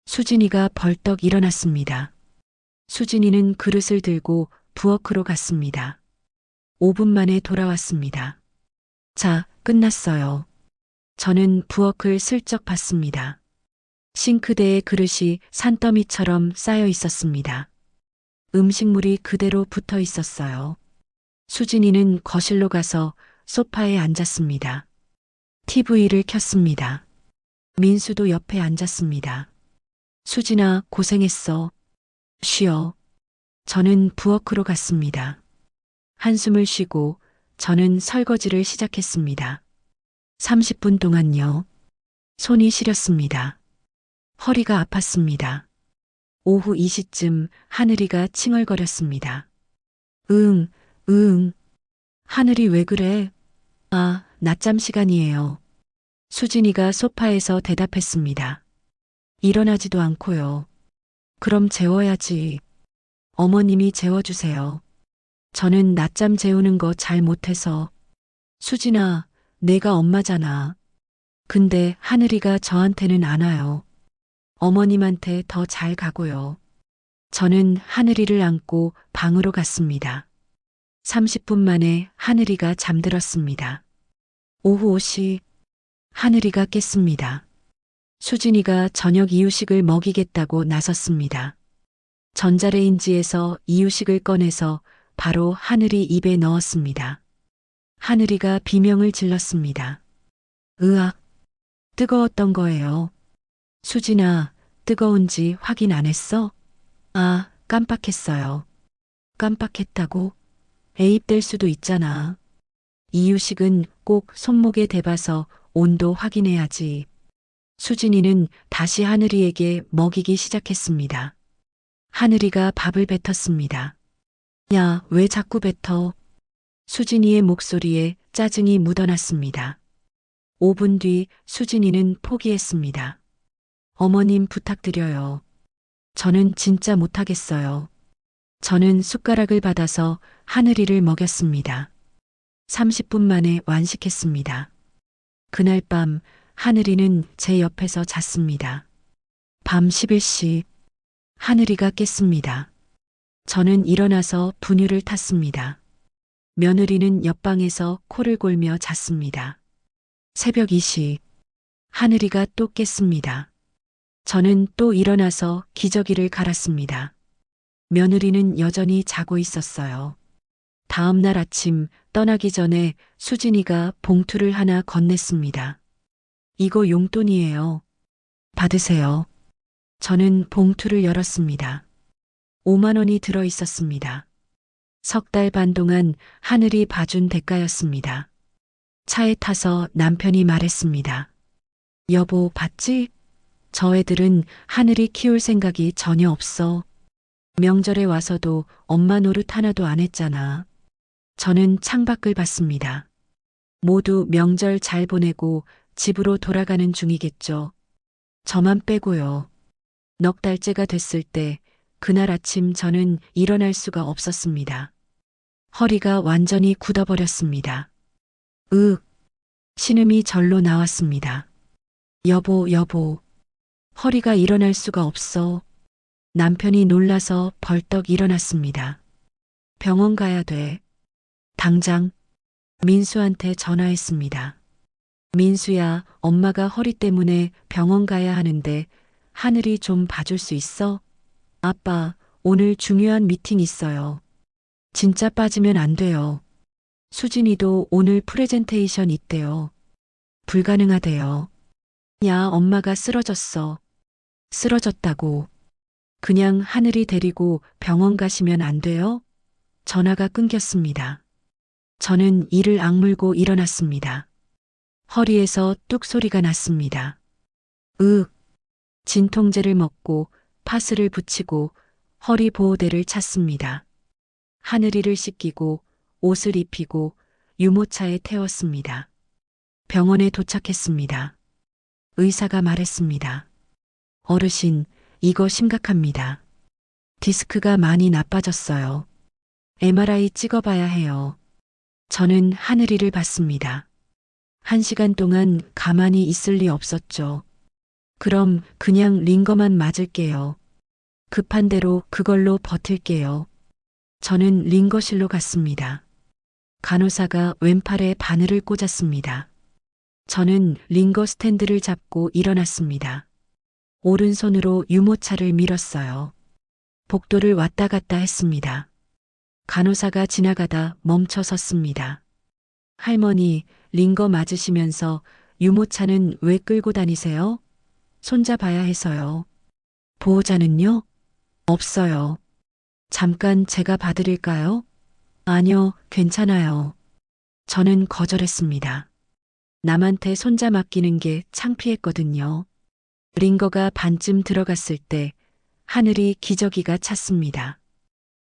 수진이가 벌떡 일어났습니다. 수진이는 그릇을 들고 부엌으로 갔습니다. 5분 만에 돌아왔습니다. 자, 끝났어요. 저는 부엌을 슬쩍 봤습니다. 싱크대에 그릇이 산더미처럼 쌓여 있었습니다. 음식물이 그대로 붙어 있었어요. 수진이는 거실로 가서 소파에 앉았습니다. TV를 켰습니다. 민수도 옆에 앉았습니다. 수진아, 고생했어. 쉬어. 저는 부엌으로 갔습니다. 한숨을 쉬고 저는 설거지를 시작했습니다. 30분 동안요. 손이 시렸습니다. 허리가 아팠습니다. 오후 2시쯤 하늘이가 칭얼거렸습니다. 응. 하늘이 왜 그래? 아, 낮잠 시간이에요. 수진이가 소파에서 대답했습니다. 일어나지도 않고요. 그럼 재워야지. 어머님이 재워주세요. 저는 낮잠 재우는 거 잘 못해서. 수진아, 내가 엄마잖아. 근데 하늘이가 저한테는 안 와요. 어머님한테 더 잘 가고요. 저는 하늘이를 안고 방으로 갔습니다. 30분 만에 하늘이가 잠들었습니다. 오후 5시, 하늘이가 깼습니다. 수진이가 저녁 이유식을 먹이겠다고 나섰습니다. 전자레인지에서 이유식을 꺼내서 바로 하늘이 입에 넣었습니다. 하늘이가 비명을 질렀습니다. 으악, 뜨거웠던 거예요. 수진아, 뜨거운지 확인 안 했어? 아, 깜빡했어요. 깜빡했다고? 애입될 수도 있잖아. 이유식은 꼭 손목에 대봐서 온도 확인해야지. 수진이는 다시 하늘이에게 먹이기 시작했습니다. 하늘이가 밥을 뱉었습니다. 야, 왜 자꾸 뱉어? 수진이의 목소리에 짜증이 묻어났습니다. 5분 뒤 수진이는 포기했습니다. 어머님 부탁드려요. 저는 진짜 못하겠어요. 저는 숟가락을 받아서 하늘이를 먹였습니다. 30분 만에 완식했습니다. 그날 밤 하늘이는 제 옆에서 잤습니다. 밤 11시 하늘이가 깼습니다. 저는 일어나서 분유를 탔습니다. 며느리는 옆방에서 코를 골며 잤습니다. 새벽 2시 하늘이가 또 깼습니다. 저는 또 일어나서 기저귀를 갈았습니다. 며느리는 여전히 자고 있었어요. 다음 날 아침 떠나기 전에 수진이가 봉투를 하나 건넸습니다. 이거 용돈이에요. 받으세요. 저는 봉투를 열었습니다. 5만 원이 들어 있었습니다. 석 달 반 동안 하늘이 봐준 대가였습니다. 차에 타서 남편이 말했습니다. 여보, 봤지? 저 애들은 하늘이 키울 생각이 전혀 없어. 명절에 와서도 엄마 노릇 하나도 안 했잖아. 저는 창밖을 봤습니다. 모두 명절 잘 보내고 집으로 돌아가는 중이겠죠. 저만 빼고요. 넉 달째가 됐을 때 그날 아침 저는 일어날 수가 없었습니다. 허리가 완전히 굳어버렸습니다. 신음이 절로 나왔습니다. 여보. 허리가 일어날 수가 없어. 남편이 놀라서 벌떡 일어났습니다. 병원 가야 돼. 당장. 민수한테 전화했습니다. 민수야, 엄마가 허리 때문에 병원 가야 하는데 하늘이 좀 봐줄 수 있어? 아빠, 오늘 중요한 미팅 있어요. 진짜 빠지면 안 돼요. 수진이도 오늘 프레젠테이션 있대요. 불가능하대요. 야, 엄마가 쓰러졌어. 쓰러졌다고. 그냥 하늘이 데리고 병원 가시면 안 돼요? 전화가 끊겼습니다. 저는 이를 악물고 일어났습니다. 허리에서 뚝 소리가 났습니다. 으, 진통제를 먹고 파스를 붙이고 허리 보호대를 찼습니다. 하늘이를 씻기고 옷을 입히고 유모차에 태웠습니다. 병원에 도착했습니다. 의사가 말했습니다. 어르신, 이거 심각합니다. 디스크가 많이 나빠졌어요. MRI 찍어봐야 해요. 저는 하늘이를 봤습니다. 1시간 동안 가만히 있을 리 없었죠. 그럼 그냥 링거만 맞을게요. 급한 대로 그걸로 버틸게요. 저는 링거실로 갔습니다. 간호사가 왼팔에 바늘을 꽂았습니다. 저는 링거 스탠드를 잡고 일어났습니다. 오른손으로 유모차를 밀었어요. 복도를 왔다 갔다 했습니다. 간호사가 지나가다 멈춰 섰습니다. 할머니, 링거 맞으시면서 유모차는 왜 끌고 다니세요? 손잡아야 해서요. 보호자는요? 없어요. 잠깐 제가 봐드릴까요? 아니요, 괜찮아요. 저는 거절했습니다. 남한테 손자 맡기는 게 창피했거든요. 링거가 반쯤 들어갔을 때 하늘이 기저귀가 찼습니다.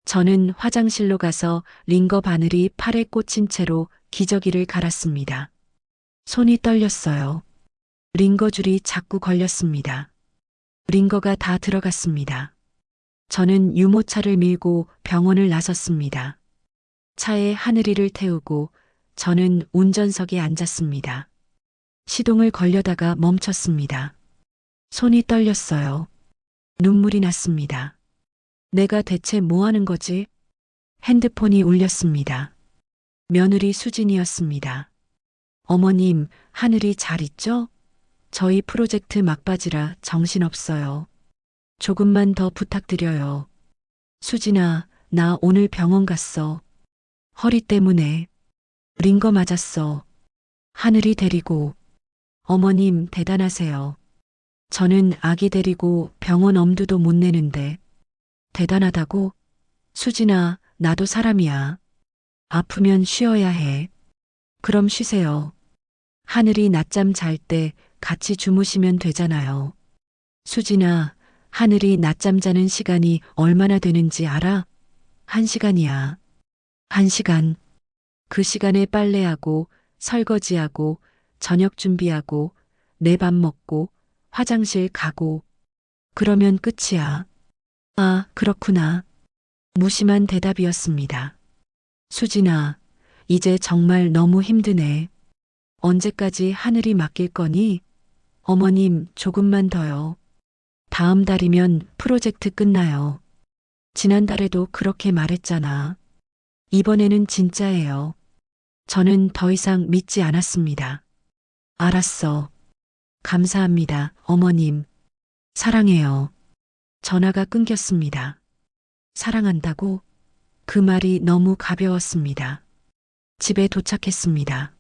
저는 화장실로 가서 링거 바늘이 팔에 꽂힌 채로 기저귀를 갈았습니다. 손이 떨렸어요. 링거 줄이 자꾸 걸렸습니다. 링거가 다 들어갔습니다. 저는 유모차를 밀고 병원을 나섰습니다. 차에 하늘이를 태우고 저는 운전석에 앉았습니다. 시동을 걸려다가 멈췄습니다. 손이 떨렸어요. 눈물이 났습니다. 내가 대체 뭐 하는 거지? 핸드폰이 울렸습니다. 며느리 수진이었습니다. 어머님, 하늘이 잘 있죠? 저희 프로젝트 막바지라 정신없어요. 조금만 더 부탁드려요. 수진아, 나 오늘 병원 갔어. 허리 때문에. 링거 맞았어. 하늘이 데리고. 어머님 대단하세요. 저는 아기 데리고 병원 엄두도 못 내는데. 대단하다고? 수진아, 나도 사람이야. 아프면 쉬어야 해. 그럼 쉬세요. 하늘이 낮잠 잘 때 같이 주무시면 되잖아요. 수진아, 하늘이 낮잠 자는 시간이 얼마나 되는지 알아? 1시간이야. 1시간. 그 시간에 빨래하고 설거지하고 저녁 준비하고 내 밥 먹고 화장실 가고 그러면 끝이야. 아, 그렇구나. 무심한 대답이었습니다. 수진아, 이제 정말 너무 힘드네. 언제까지 하늘이 맡길 거니? 어머님, 조금만 더요. 다음 달이면 프로젝트 끝나요. 지난달에도 그렇게 말했잖아. 이번에는 진짜예요. 저는 더 이상 믿지 않았습니다. 알았어. 감사합니다, 어머님. 사랑해요. 전화가 끊겼습니다. 사랑한다고? 그 말이 너무 가벼웠습니다. 집에 도착했습니다.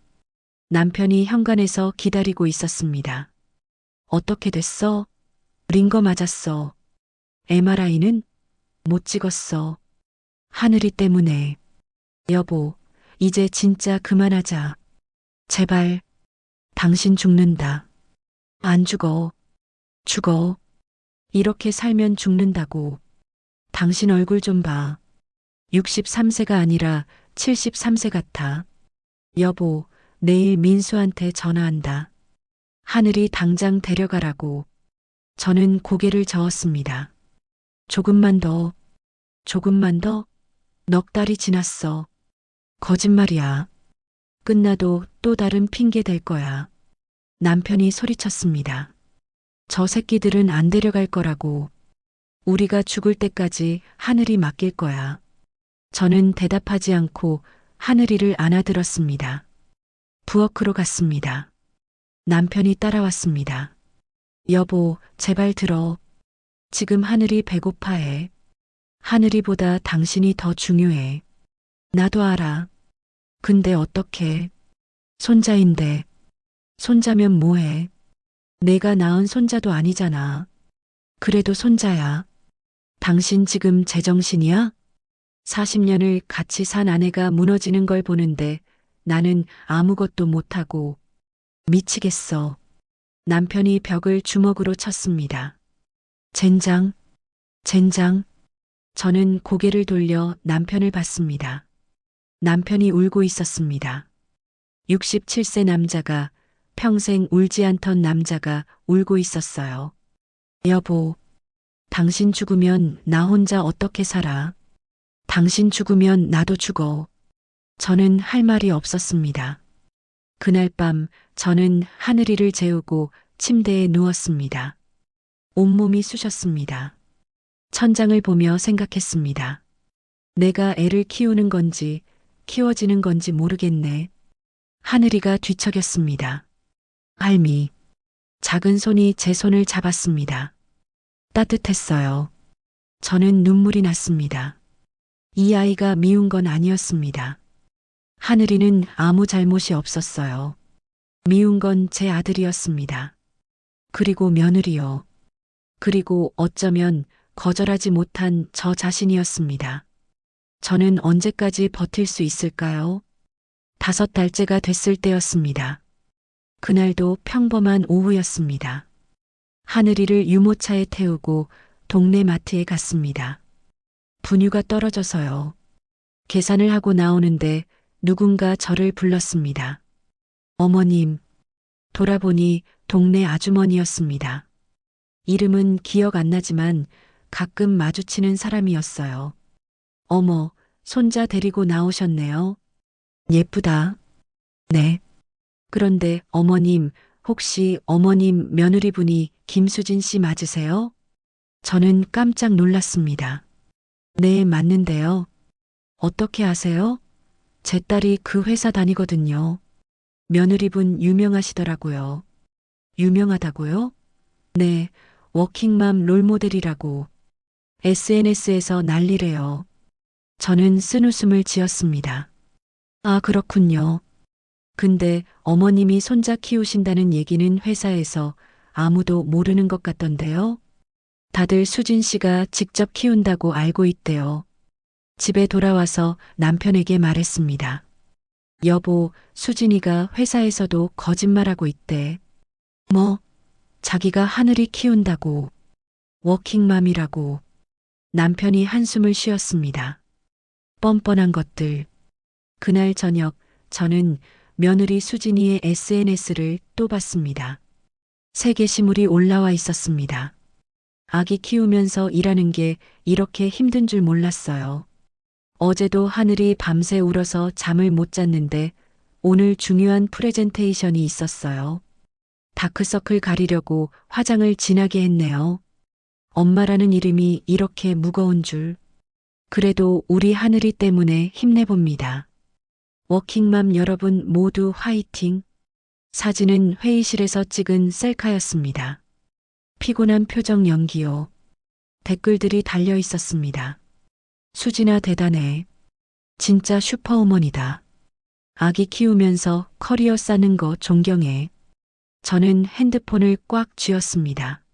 남편이 현관에서 기다리고 있었습니다. 어떻게 됐어? 링거 맞았어. MRI는? 못 찍었어. 하늘이 때문에. 여보, 이제 진짜 그만하자. 제발. 당신 죽는다. 안 죽어. 죽어. 이렇게 살면 죽는다고. 당신 얼굴 좀 봐. 63세가 아니라 73세 같아. 여보, 내일 민수한테 전화한다. 하늘이 당장 데려가라고. 저는 고개를 저었습니다. 조금만 더. 조금만 더? 넉 달이 지났어. 거짓말이야. 끝나도 또 다른 핑계 댈 거야. 남편이 소리쳤습니다. 저 새끼들은 안 데려갈 거라고. 우리가 죽을 때까지 하늘이 맡길 거야. 저는 대답하지 않고 하늘이를 안아들었습니다. 부엌으로 갔습니다. 남편이 따라왔습니다. 여보, 제발 들어. 지금 하늘이 배고파해. 하늘이보다 당신이 더 중요해. 나도 알아. 근데 어떡해. 손자인데. 손자면 뭐해. 내가 낳은 손자도 아니잖아. 그래도 손자야. 당신 지금 제정신이야? 40년을 같이 산 아내가 무너지는 걸 보는데 나는 아무것도 못하고 미치겠어. 남편이 벽을 주먹으로 쳤습니다. 젠장, 젠장. 저는 고개를 돌려 남편을 봤습니다. 남편이 울고 있었습니다. 67세 남자가, 평생 울지 않던 남자가 울고 있었어요. 여보, 당신 죽으면 나 혼자 어떻게 살아? 당신 죽으면 나도 죽어. 저는 할 말이 없었습니다. 그날 밤 저는 하늘이를 재우고 침대에 누웠습니다. 온몸이 쑤셨습니다. 천장을 보며 생각했습니다. 내가 애를 키우는 건지 키워지는 건지 모르겠네. 하늘이가 뒤척였습니다. 할미. 작은 손이 제 손을 잡았습니다. 따뜻했어요. 저는 눈물이 났습니다. 이 아이가 미운 건 아니었습니다. 하늘이는 아무 잘못이 없었어요. 미운 건 제 아들이었습니다. 그리고 며느리요. 그리고 어쩌면 거절하지 못한 저 자신이었습니다. 저는 언제까지 버틸 수 있을까요? 5달째가 됐을 때였습니다. 그날도 평범한 오후였습니다. 하늘이를 유모차에 태우고 동네 마트에 갔습니다. 분유가 떨어져서요. 계산을 하고 나오는데 누군가 저를 불렀습니다. 어머님. 돌아보니 동네 아주머니였습니다. 이름은 기억 안 나지만 가끔 마주치는 사람이었어요. 어머, 손자 데리고 나오셨네요. 예쁘다. 네. 그런데 어머님, 혹시 어머님 며느리분이 김수진 씨 맞으세요? 저는 깜짝 놀랐습니다. 네, 맞는데요. 어떻게 아세요? 제 딸이 그 회사 다니거든요. 며느리분 유명하시더라고요. 유명하다고요? 네, 워킹맘 롤모델이라고. SNS에서 난리래요. 저는 쓴웃음을 지었습니다. 아, 그렇군요. 근데 어머님이 손자 키우신다는 얘기는 회사에서 아무도 모르는 것 같던데요. 다들 수진 씨가 직접 키운다고 알고 있대요. 집에 돌아와서 남편에게 말했습니다. 여보, 수진이가 회사에서도 거짓말하고 있대. 뭐? 자기가 하늘이 키운다고. 워킹맘이라고. 남편이 한숨을 쉬었습니다. 뻔뻔한 것들. 그날 저녁 저는 며느리 수진이의 SNS를 또 봤습니다. 세 게시물이 올라와 있었습니다. 아기 키우면서 일하는 게 이렇게 힘든 줄 몰랐어요. 어제도 하늘이 밤새 울어서 잠을 못 잤는데 오늘 중요한 프레젠테이션이 있었어요. 다크서클 가리려고 화장을 진하게 했네요. 엄마라는 이름이 이렇게 무거운 줄. 그래도 우리 하늘이 때문에 힘내봅니다. 워킹맘 여러분 모두 화이팅. 사진은 회의실에서 찍은 셀카였습니다. 피곤한 표정 연기요. 댓글들이 달려 있었습니다. 수진아 대단해. 진짜 슈퍼우먼이다. 아기 키우면서 커리어 쌓는 거 존경해. 저는 핸드폰을 꽉 쥐었습니다.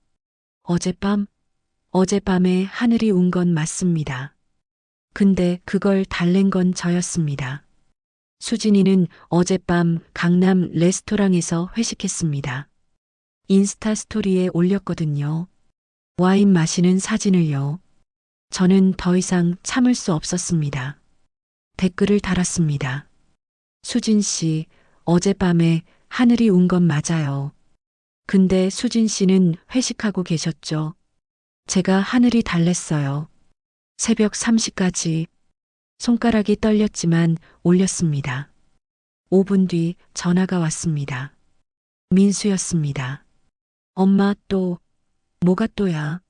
어젯밤에 하늘이 운 건 맞습니다. 근데 그걸 달랜 건 저였습니다. 수진이는 어젯밤 강남 레스토랑에서 회식했습니다. 인스타 스토리에 올렸거든요. 와인 마시는 사진을요. 저는 더 이상 참을 수 없었습니다. 댓글을 달았습니다. 수진 씨, 어젯밤에 하늘이 운 건 맞아요. 근데 수진 씨는 회식하고 계셨죠. 제가 하늘이 달랬어요. 새벽 3시까지. 손가락이 떨렸지만 올렸습니다. 5분 뒤 전화가 왔습니다. 민수였습니다. 엄마 또, 뭐가 또야?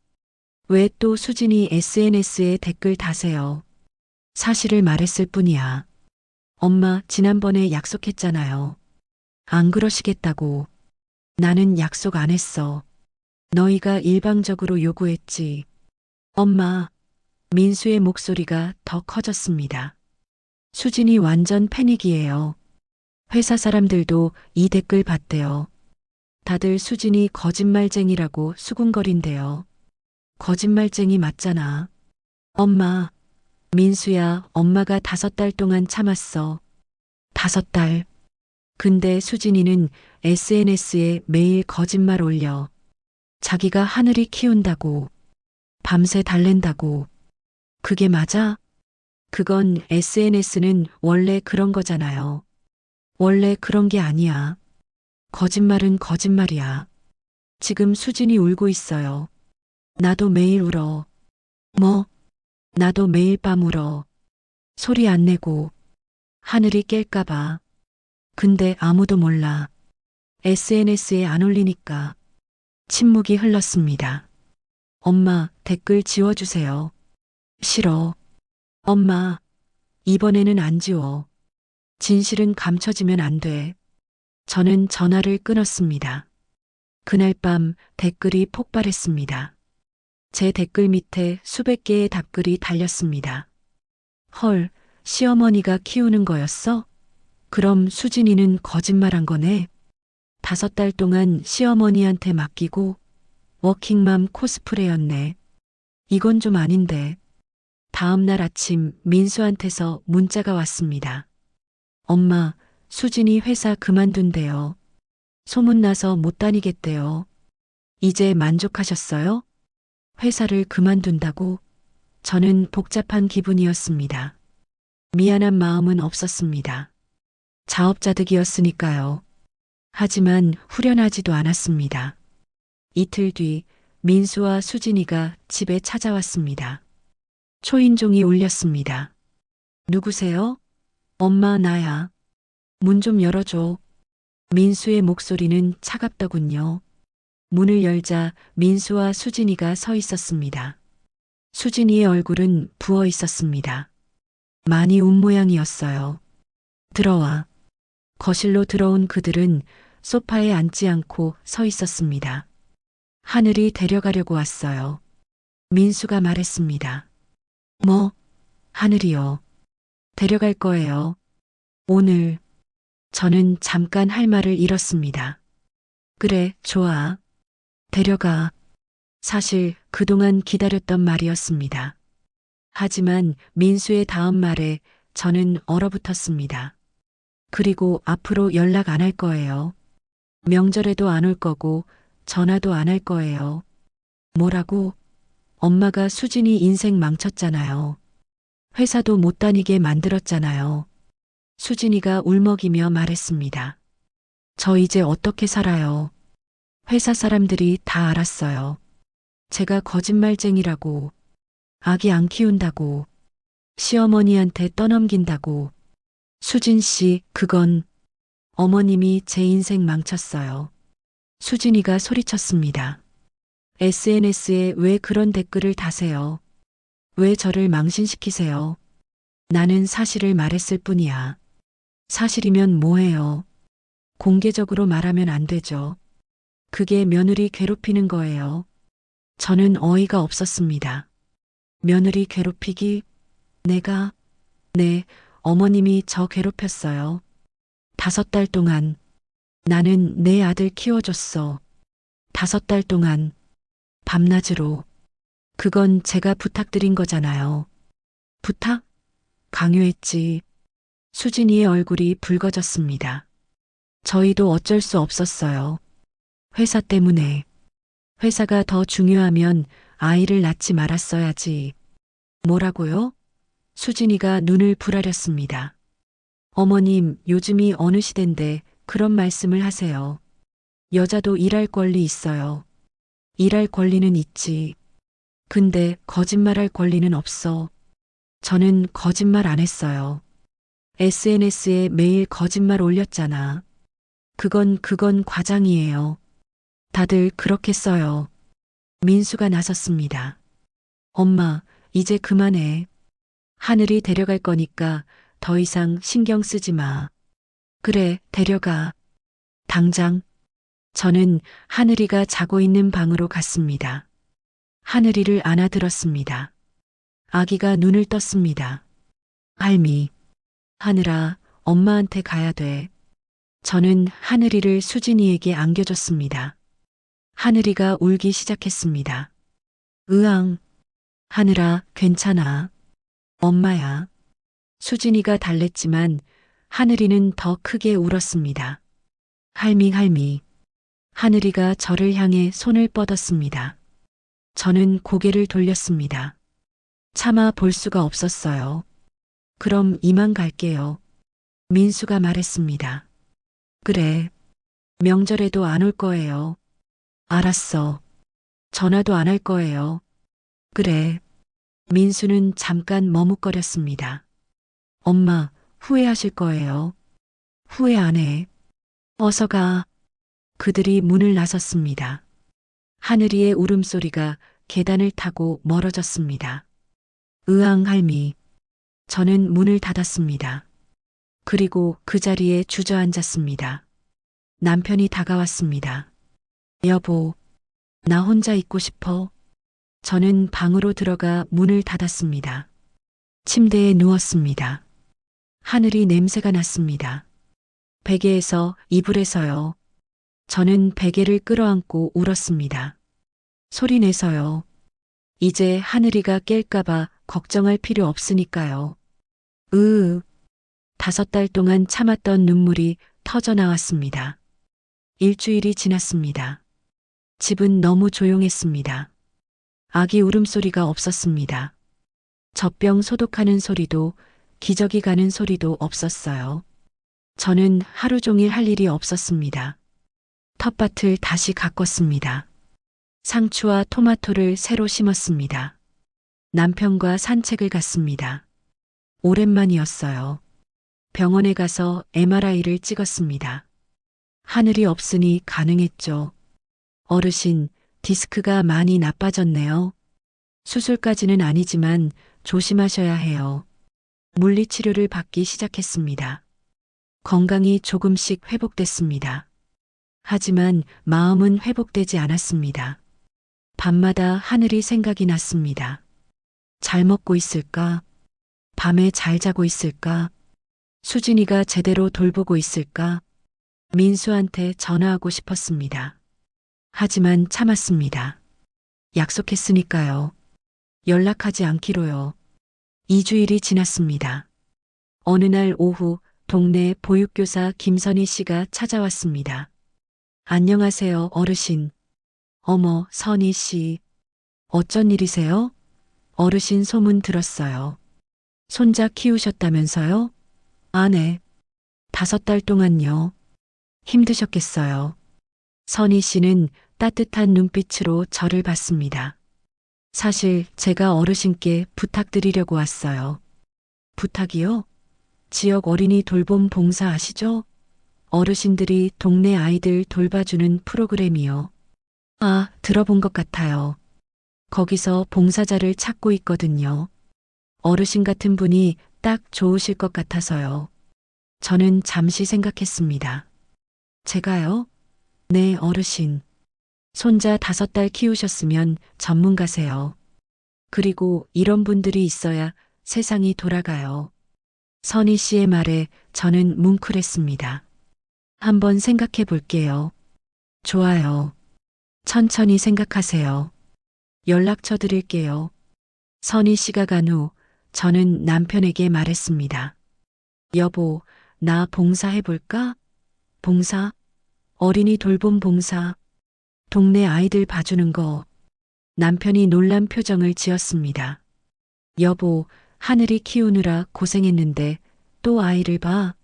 왜 또 수진이 SNS에 댓글 다세요? 사실을 말했을 뿐이야. 엄마, 지난번에 약속했잖아요. 안 그러시겠다고. 나는 약속 안 했어. 너희가 일방적으로 요구했지. 엄마, 민수의 목소리가 더 커졌습니다. 수진이 완전 패닉이에요. 회사 사람들도 이 댓글 봤대요. 다들 수진이 거짓말쟁이라고 수군거린대요. 거짓말쟁이 맞잖아. 엄마, 민수야, 엄마가 5달 동안 참았어. 5달. 근데 수진이는 SNS에 매일 거짓말 올려. 자기가 하늘이 키운다고. 밤새 달랜다고. 그게 맞아? 그건 SNS는 원래 그런 거잖아요. 원래 그런 게 아니야. 거짓말은 거짓말이야. 지금 수진이 울고 있어요. 나도 매일 울어. 뭐? 나도 매일 밤 울어. 소리 안 내고. 하늘이 깰까봐. 근데 아무도 몰라. SNS에 안 올리니까. 침묵이 흘렀습니다. 엄마, 댓글 지워주세요. 싫어. 엄마, 이번에는 안 지워. 진실은 감춰지면 안 돼. 저는 전화를 끊었습니다. 그날 밤 댓글이 폭발했습니다. 제 댓글 밑에 수백 개의 답글이 달렸습니다. 헐, 시어머니가 키우는 거였어? 그럼 수진이는 거짓말한 거네. 5달 동안 시어머니한테 맡기고 워킹맘 코스프레였네. 이건 좀 아닌데. 다음 날 아침 민수한테서 문자가 왔습니다. 엄마, 수진이 회사 그만둔대요. 소문나서 못 다니겠대요. 이제 만족하셨어요? 회사를 그만둔다고? 저는 복잡한 기분이었습니다. 미안한 마음은 없었습니다. 자업자득이었으니까요. 하지만 후련하지도 않았습니다. 이틀 뒤 민수와 수진이가 집에 찾아왔습니다. 초인종이 울렸습니다. 누구세요? 엄마, 나야. 문 좀 열어줘. 민수의 목소리는 차갑더군요. 문을 열자 민수와 수진이가 서 있었습니다. 수진이의 얼굴은 부어 있었습니다. 많이 운 모양이었어요. 들어와. 거실로 들어온 그들은 소파에 앉지 않고 서 있었습니다. 하늘이 데려가려고 왔어요. 민수가 말했습니다. 뭐? 하늘이요. 데려갈 거예요. 오늘. 저는 잠깐 할 말을 잃었습니다. 그래, 좋아. 데려가. 사실 그동안 기다렸던 말이었습니다. 하지만 민수의 다음 말에 저는 얼어붙었습니다. 그리고 앞으로 연락 안 할 거예요. 명절에도 안 올 거고 전화도 안 할 거예요. 뭐라고? 엄마가 수진이 인생 망쳤잖아요. 회사도 못 다니게 만들었잖아요. 수진이가 울먹이며 말했습니다. 저 이제 어떻게 살아요? 회사 사람들이 다 알았어요. 제가 거짓말쟁이라고, 아기 안 키운다고, 시어머니한테 떠넘긴다고. 수진 씨, 그건 어머님이 제 인생 망쳤어요. 수진이가 소리쳤습니다. SNS에 왜 그런 댓글을 다세요? 왜 저를 망신시키세요? 나는 사실을 말했을 뿐이야. 사실이면 뭐해요? 공개적으로 말하면 안 되죠. 그게 며느리 괴롭히는 거예요. 저는 어이가 없었습니다. 며느리 괴롭히기? 내가? 네, 어머님이 저 괴롭혔어요. 5달 동안. 나는 내 아들 키워줬어. 5달 동안. 밤낮으로. 그건 제가 부탁드린 거잖아요. 부탁? 강요했지. 수진이의 얼굴이 붉어졌습니다. 저희도 어쩔 수 없었어요. 회사 때문에. 회사가 더 중요하면 아이를 낳지 말았어야지. 뭐라고요? 수진이가 눈을 부라렸습니다. 어머님, 요즘이 어느 시대인데 그런 말씀을 하세요. 여자도 일할 권리 있어요. 일할 권리는 있지. 근데 거짓말할 권리는 없어. 저는 거짓말 안 했어요. SNS에 매일 거짓말 올렸잖아. 그건 과장이에요. 다들 그렇게 써요. 민수가 나섰습니다. 엄마, 이제 그만해. 하늘이 데려갈 거니까 더 이상 신경 쓰지 마. 그래, 데려가. 당장. 저는 하늘이가 자고 있는 방으로 갔습니다. 하늘이를 안아들었습니다. 아기가 눈을 떴습니다. 할미, 하늘아, 엄마한테 가야 돼. 저는 하늘이를 수진이에게 안겨줬습니다. 하늘이가 울기 시작했습니다. 으앙, 하늘아, 괜찮아. 엄마야. 수진이가 달랬지만 하늘이는 더 크게 울었습니다. 할미. 하늘이가 저를 향해 손을 뻗었습니다. 저는 고개를 돌렸습니다. 차마 볼 수가 없었어요. 그럼 이만 갈게요. 민수가 말했습니다. 그래. 명절에도 안 올 거예요. 알았어. 전화도 안 할 거예요. 그래. 민수는 잠깐 머뭇거렸습니다. 엄마, 후회하실 거예요. 후회 안 해. 어서 가. 그들이 문을 나섰습니다. 하늘이의 울음소리가 계단을 타고 멀어졌습니다. 으앙 할미. 저는 문을 닫았습니다. 그리고 그 자리에 주저앉았습니다. 남편이 다가왔습니다. 여보, 나 혼자 있고 싶어. 저는 방으로 들어가 문을 닫았습니다. 침대에 누웠습니다. 하늘이 냄새가 났습니다. 베개에서 이불에서요. 저는 베개를 끌어안고 울었습니다. 소리내서요. 이제 하늘이가 깰까봐 걱정할 필요 없으니까요. 5달 동안 참았던 눈물이 터져 나왔습니다. 일주일이 지났습니다. 집은 너무 조용했습니다. 아기 울음소리가 없었습니다. 젖병 소독하는 소리도 기저귀 가는 소리도 없었어요. 저는 하루 종일 할 일이 없었습니다. 텃밭을 다시 가꿨습니다. 상추와 토마토를 새로 심었습니다. 남편과 산책을 갔습니다. 오랜만이었어요. 병원에 가서 MRI를 찍었습니다. 하늘이 없으니 가능했죠. 어르신, 디스크가 많이 나빠졌네요. 수술까지는 아니지만 조심하셔야 해요. 물리치료를 받기 시작했습니다. 건강이 조금씩 회복됐습니다. 하지만 마음은 회복되지 않았습니다. 밤마다 하늘이 생각이 났습니다. 잘 먹고 있을까? 밤에 잘 자고 있을까? 수진이가 제대로 돌보고 있을까? 민수한테 전화하고 싶었습니다. 하지만 참았습니다. 약속했으니까요. 연락하지 않기로요. 2주일이 지났습니다. 어느 날 오후 동네 보육교사 김선희 씨가 찾아왔습니다. 안녕하세요, 어르신. 어머, 선희 씨. 어쩐 일이세요? 어르신 소문 들었어요. 손자 키우셨다면서요? 아, 네. 5달 동안요. 힘드셨겠어요. 선희 씨는 따뜻한 눈빛으로 저를 봤습니다. 사실 제가 어르신께 부탁드리려고 왔어요. 부탁이요? 지역 어린이 돌봄 봉사 아시죠? 어르신들이 동네 아이들 돌봐주는 프로그램이요. 아, 들어본 것 같아요. 거기서 봉사자를 찾고 있거든요. 어르신 같은 분이 딱 좋으실 것 같아서요. 저는 잠시 생각했습니다. 제가요? 네, 어르신. 손자 5달 키우셨으면 전문가세요. 그리고 이런 분들이 있어야 세상이 돌아가요. 선희 씨의 말에 저는 뭉클했습니다. 한번 생각해 볼게요. 좋아요. 천천히 생각하세요. 연락처 드릴게요. 선희 씨가 간 후 저는 남편에게 말했습니다. 여보, 나 봉사해 볼까? 봉사? 어린이 돌봄 봉사. 동네 아이들 봐주는 거. 남편이 놀란 표정을 지었습니다. 여보, 하늘이 키우느라 고생했는데 또 아이를 봐.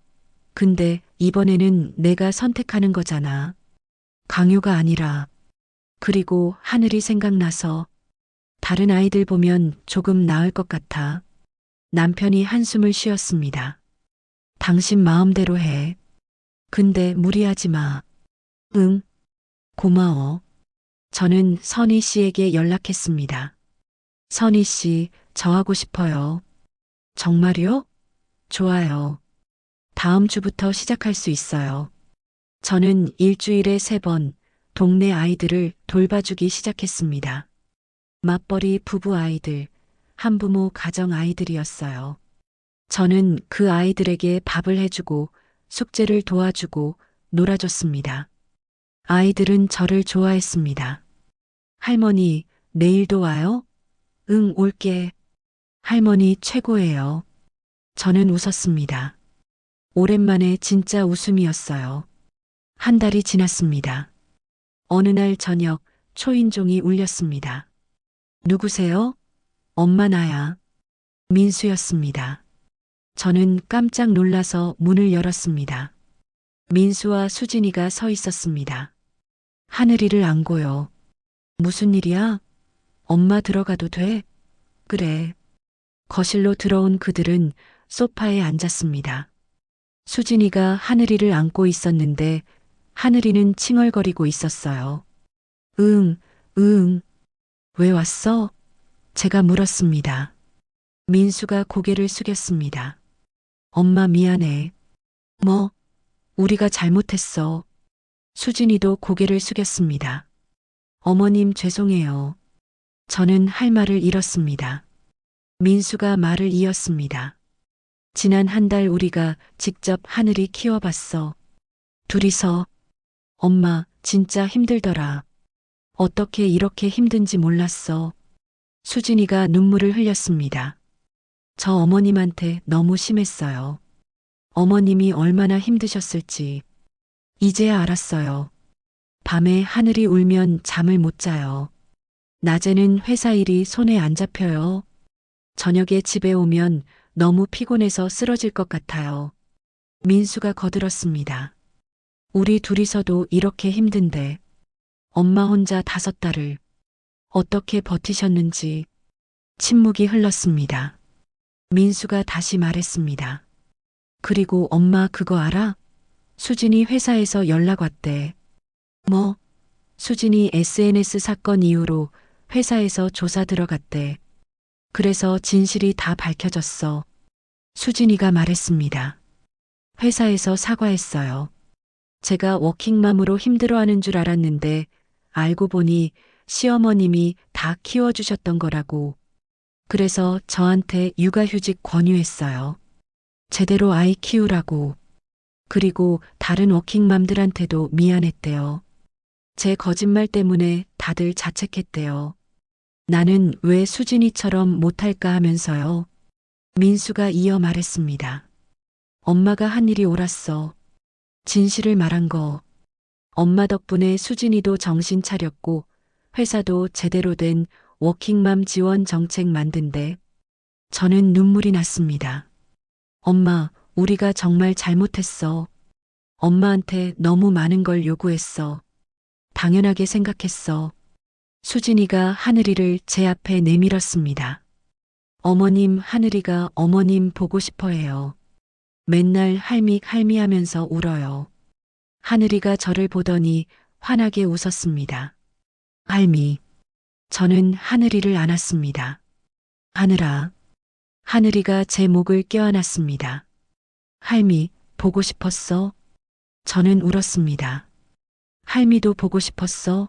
근데 이번에는 내가 선택하는 거잖아. 강요가 아니라. 그리고 하늘이 생각나서 다른 아이들 보면 조금 나을 것 같아. 남편이 한숨을 쉬었습니다. 당신 마음대로 해. 근데 무리하지 마. 응, 고마워. 저는 선희 씨에게 연락했습니다. 선희 씨, 저 하고 싶어요. 정말요? 좋아요. 다음 주부터 시작할 수 있어요. 저는 일주일에 3번 동네 아이들을 돌봐주기 시작했습니다. 맞벌이 부부 아이들, 한부모 가정 아이들이었어요. 저는 그 아이들에게 밥을 해주고 숙제를 도와주고 놀아줬습니다. 아이들은 저를 좋아했습니다. 할머니, 내일도 와요? 응, 올게. 할머니 최고예요. 저는 웃었습니다. 오랜만에 진짜 웃음이었어요. 한 달이 지났습니다. 어느 날 저녁 초인종이 울렸습니다. 누구세요? 엄마 나야. 민수였습니다. 저는 깜짝 놀라서 문을 열었습니다. 민수와 수진이가 서 있었습니다. 하늘이를 안고요. 무슨 일이야? 엄마 들어가도 돼? 그래. 거실로 들어온 그들은 소파에 앉았습니다. 수진이가 하늘이를 안고 있었는데 하늘이는 칭얼거리고 있었어요. 응, 응. 왜 왔어? 제가 물었습니다. 민수가 고개를 숙였습니다. 엄마 미안해. 뭐? 우리가 잘못했어. 수진이도 고개를 숙였습니다. 어머님 죄송해요. 저는 할 말을 잃었습니다. 민수가 말을 이었습니다. 지난 한 달 우리가 직접 하늘이 키워봤어. 둘이서. 엄마 진짜 힘들더라. 어떻게 이렇게 힘든지 몰랐어. 수진이가 눈물을 흘렸습니다. 저 어머님한테 너무 심했어요. 어머님이 얼마나 힘드셨을지. 이제야 알았어요. 밤에 하늘이 울면 잠을 못 자요. 낮에는 회사 일이 손에 안 잡혀요. 저녁에 집에 오면 너무 피곤해서 쓰러질 것 같아요. 민수가 거들었습니다. 우리 둘이서도 이렇게 힘든데 엄마 혼자 5달을 어떻게 버티셨는지. 침묵이 흘렀습니다. 민수가 다시 말했습니다. 그리고 엄마 그거 알아? 수진이 회사에서 연락 왔대. 뭐? 수진이 SNS 사건 이후로 회사에서 조사 들어갔대. 그래서 진실이 다 밝혀졌어. 수진이가 말했습니다. 회사에서 사과했어요. 제가 워킹맘으로 힘들어하는 줄 알았는데 알고 보니 시어머님이 다 키워주셨던 거라고. 그래서 저한테 육아휴직 권유했어요. 제대로 아이 키우라고. 그리고 다른 워킹맘들한테도 미안했대요. 제 거짓말 때문에 다들 자책했대요. 나는 왜 수진이처럼 못할까 하면서요. 민수가 이어 말했습니다. 엄마가 한 일이 옳았어. 진실을 말한 거. 엄마 덕분에 수진이도 정신 차렸고 회사도 제대로 된 워킹맘 지원 정책 만든대. 저는 눈물이 났습니다. 엄마, 우리가 정말 잘못했어. 엄마한테 너무 많은 걸 요구했어. 당연하게 생각했어. 수진이가 하늘이를 제 앞에 내밀었습니다. 어머님, 하늘이가 어머님 보고 싶어 해요. 맨날 할미 할미 하면서 울어요. 하늘이가 저를 보더니 환하게 웃었습니다. 할미. 저는 하늘이를 안았습니다. 하늘아. 하늘이가 제 목을 껴안았습니다. 할미, 보고 싶었어? 저는 울었습니다. 할미도 보고 싶었어?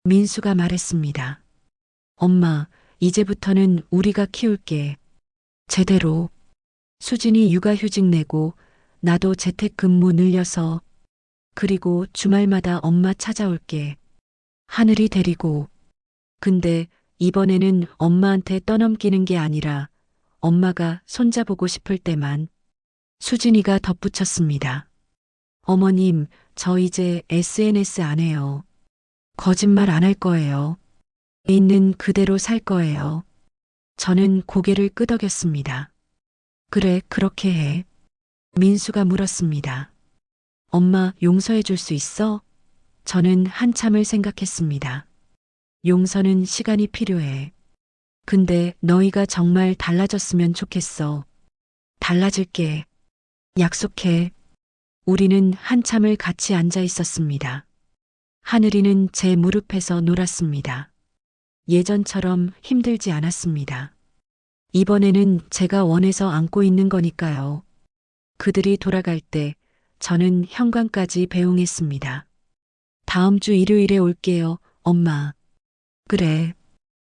민수가 말했습니다. 엄마, 이제부터는 우리가 키울게. 제대로. 수진이 육아휴직 내고 나도 재택근무 늘려서. 그리고 주말마다 엄마 찾아올게. 하늘이 데리고. 근데 이번에는 엄마한테 떠넘기는 게 아니라 엄마가 손자보고 싶을 때만. 수진이가 덧붙였습니다. 어머님, 저 이제 SNS 안 해요. 거짓말 안 할 거예요. 있는 그대로 살 거예요. 저는 고개를 끄덕였습니다. 그래, 그렇게 해. 민수가 물었습니다. 엄마, 용서해 줄 수 있어? 저는 한참을 생각했습니다. 용서는 시간이 필요해. 근데 너희가 정말 달라졌으면 좋겠어. 달라질게. 약속해. 우리는 한참을 같이 앉아 있었습니다. 하늘이는 제 무릎에서 놀았습니다. 예전처럼 힘들지 않았습니다. 이번에는 제가 원해서 안고 있는 거니까요. 그들이 돌아갈 때 저는 현관까지 배웅했습니다. 다음 주 일요일에 올게요, 엄마. 그래.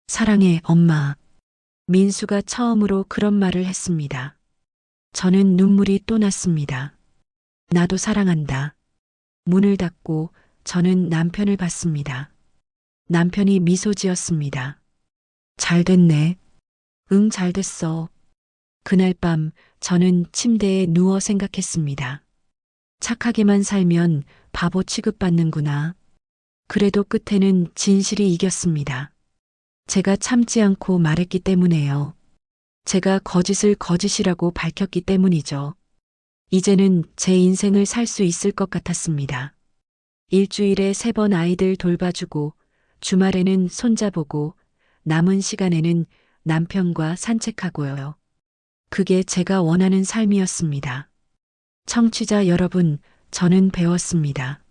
사랑해, 엄마. 민수가 처음으로 그런 말을 했습니다. 저는 눈물이 또 났습니다. 나도 사랑한다. 문을 닫고 저는 남편을 봤습니다. 남편이 미소 지었습니다. 잘 됐네. 응, 잘 됐어. 그날 밤 저는 침대에 누워 생각했습니다. 착하게만 살면 바보 취급받는구나. 그래도 끝에는 진실이 이겼습니다. 제가 참지 않고 말했기 때문에요. 제가 거짓을 거짓이라고 밝혔기 때문이죠. 이제는 제 인생을 살 수 있을 것 같았습니다. 일주일에 3번 아이들 돌봐주고, 주말에는 손자보고, 남은 시간에는 남편과 산책하고요. 그게 제가 원하는 삶이었습니다. 청취자 여러분, 저는 배웠습니다.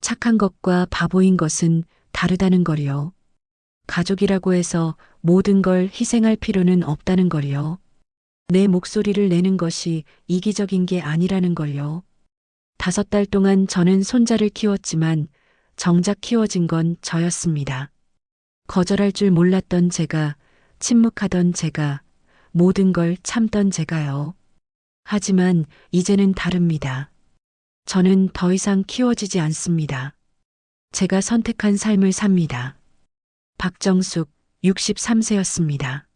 착한 것과 바보인 것은 다르다는 걸요. 가족이라고 해서 모든 걸 희생할 필요는 없다는 걸요. 내 목소리를 내는 것이 이기적인 게 아니라는 걸요. 5달 동안 저는 손자를 키웠지만 정작 키워진 건 저였습니다. 거절할 줄 몰랐던 제가, 침묵하던 제가, 모든 걸 참던 제가요. 하지만 이제는 다릅니다. 저는 더 이상 키워지지 않습니다. 제가 선택한 삶을 삽니다. 박정숙, 63세였습니다.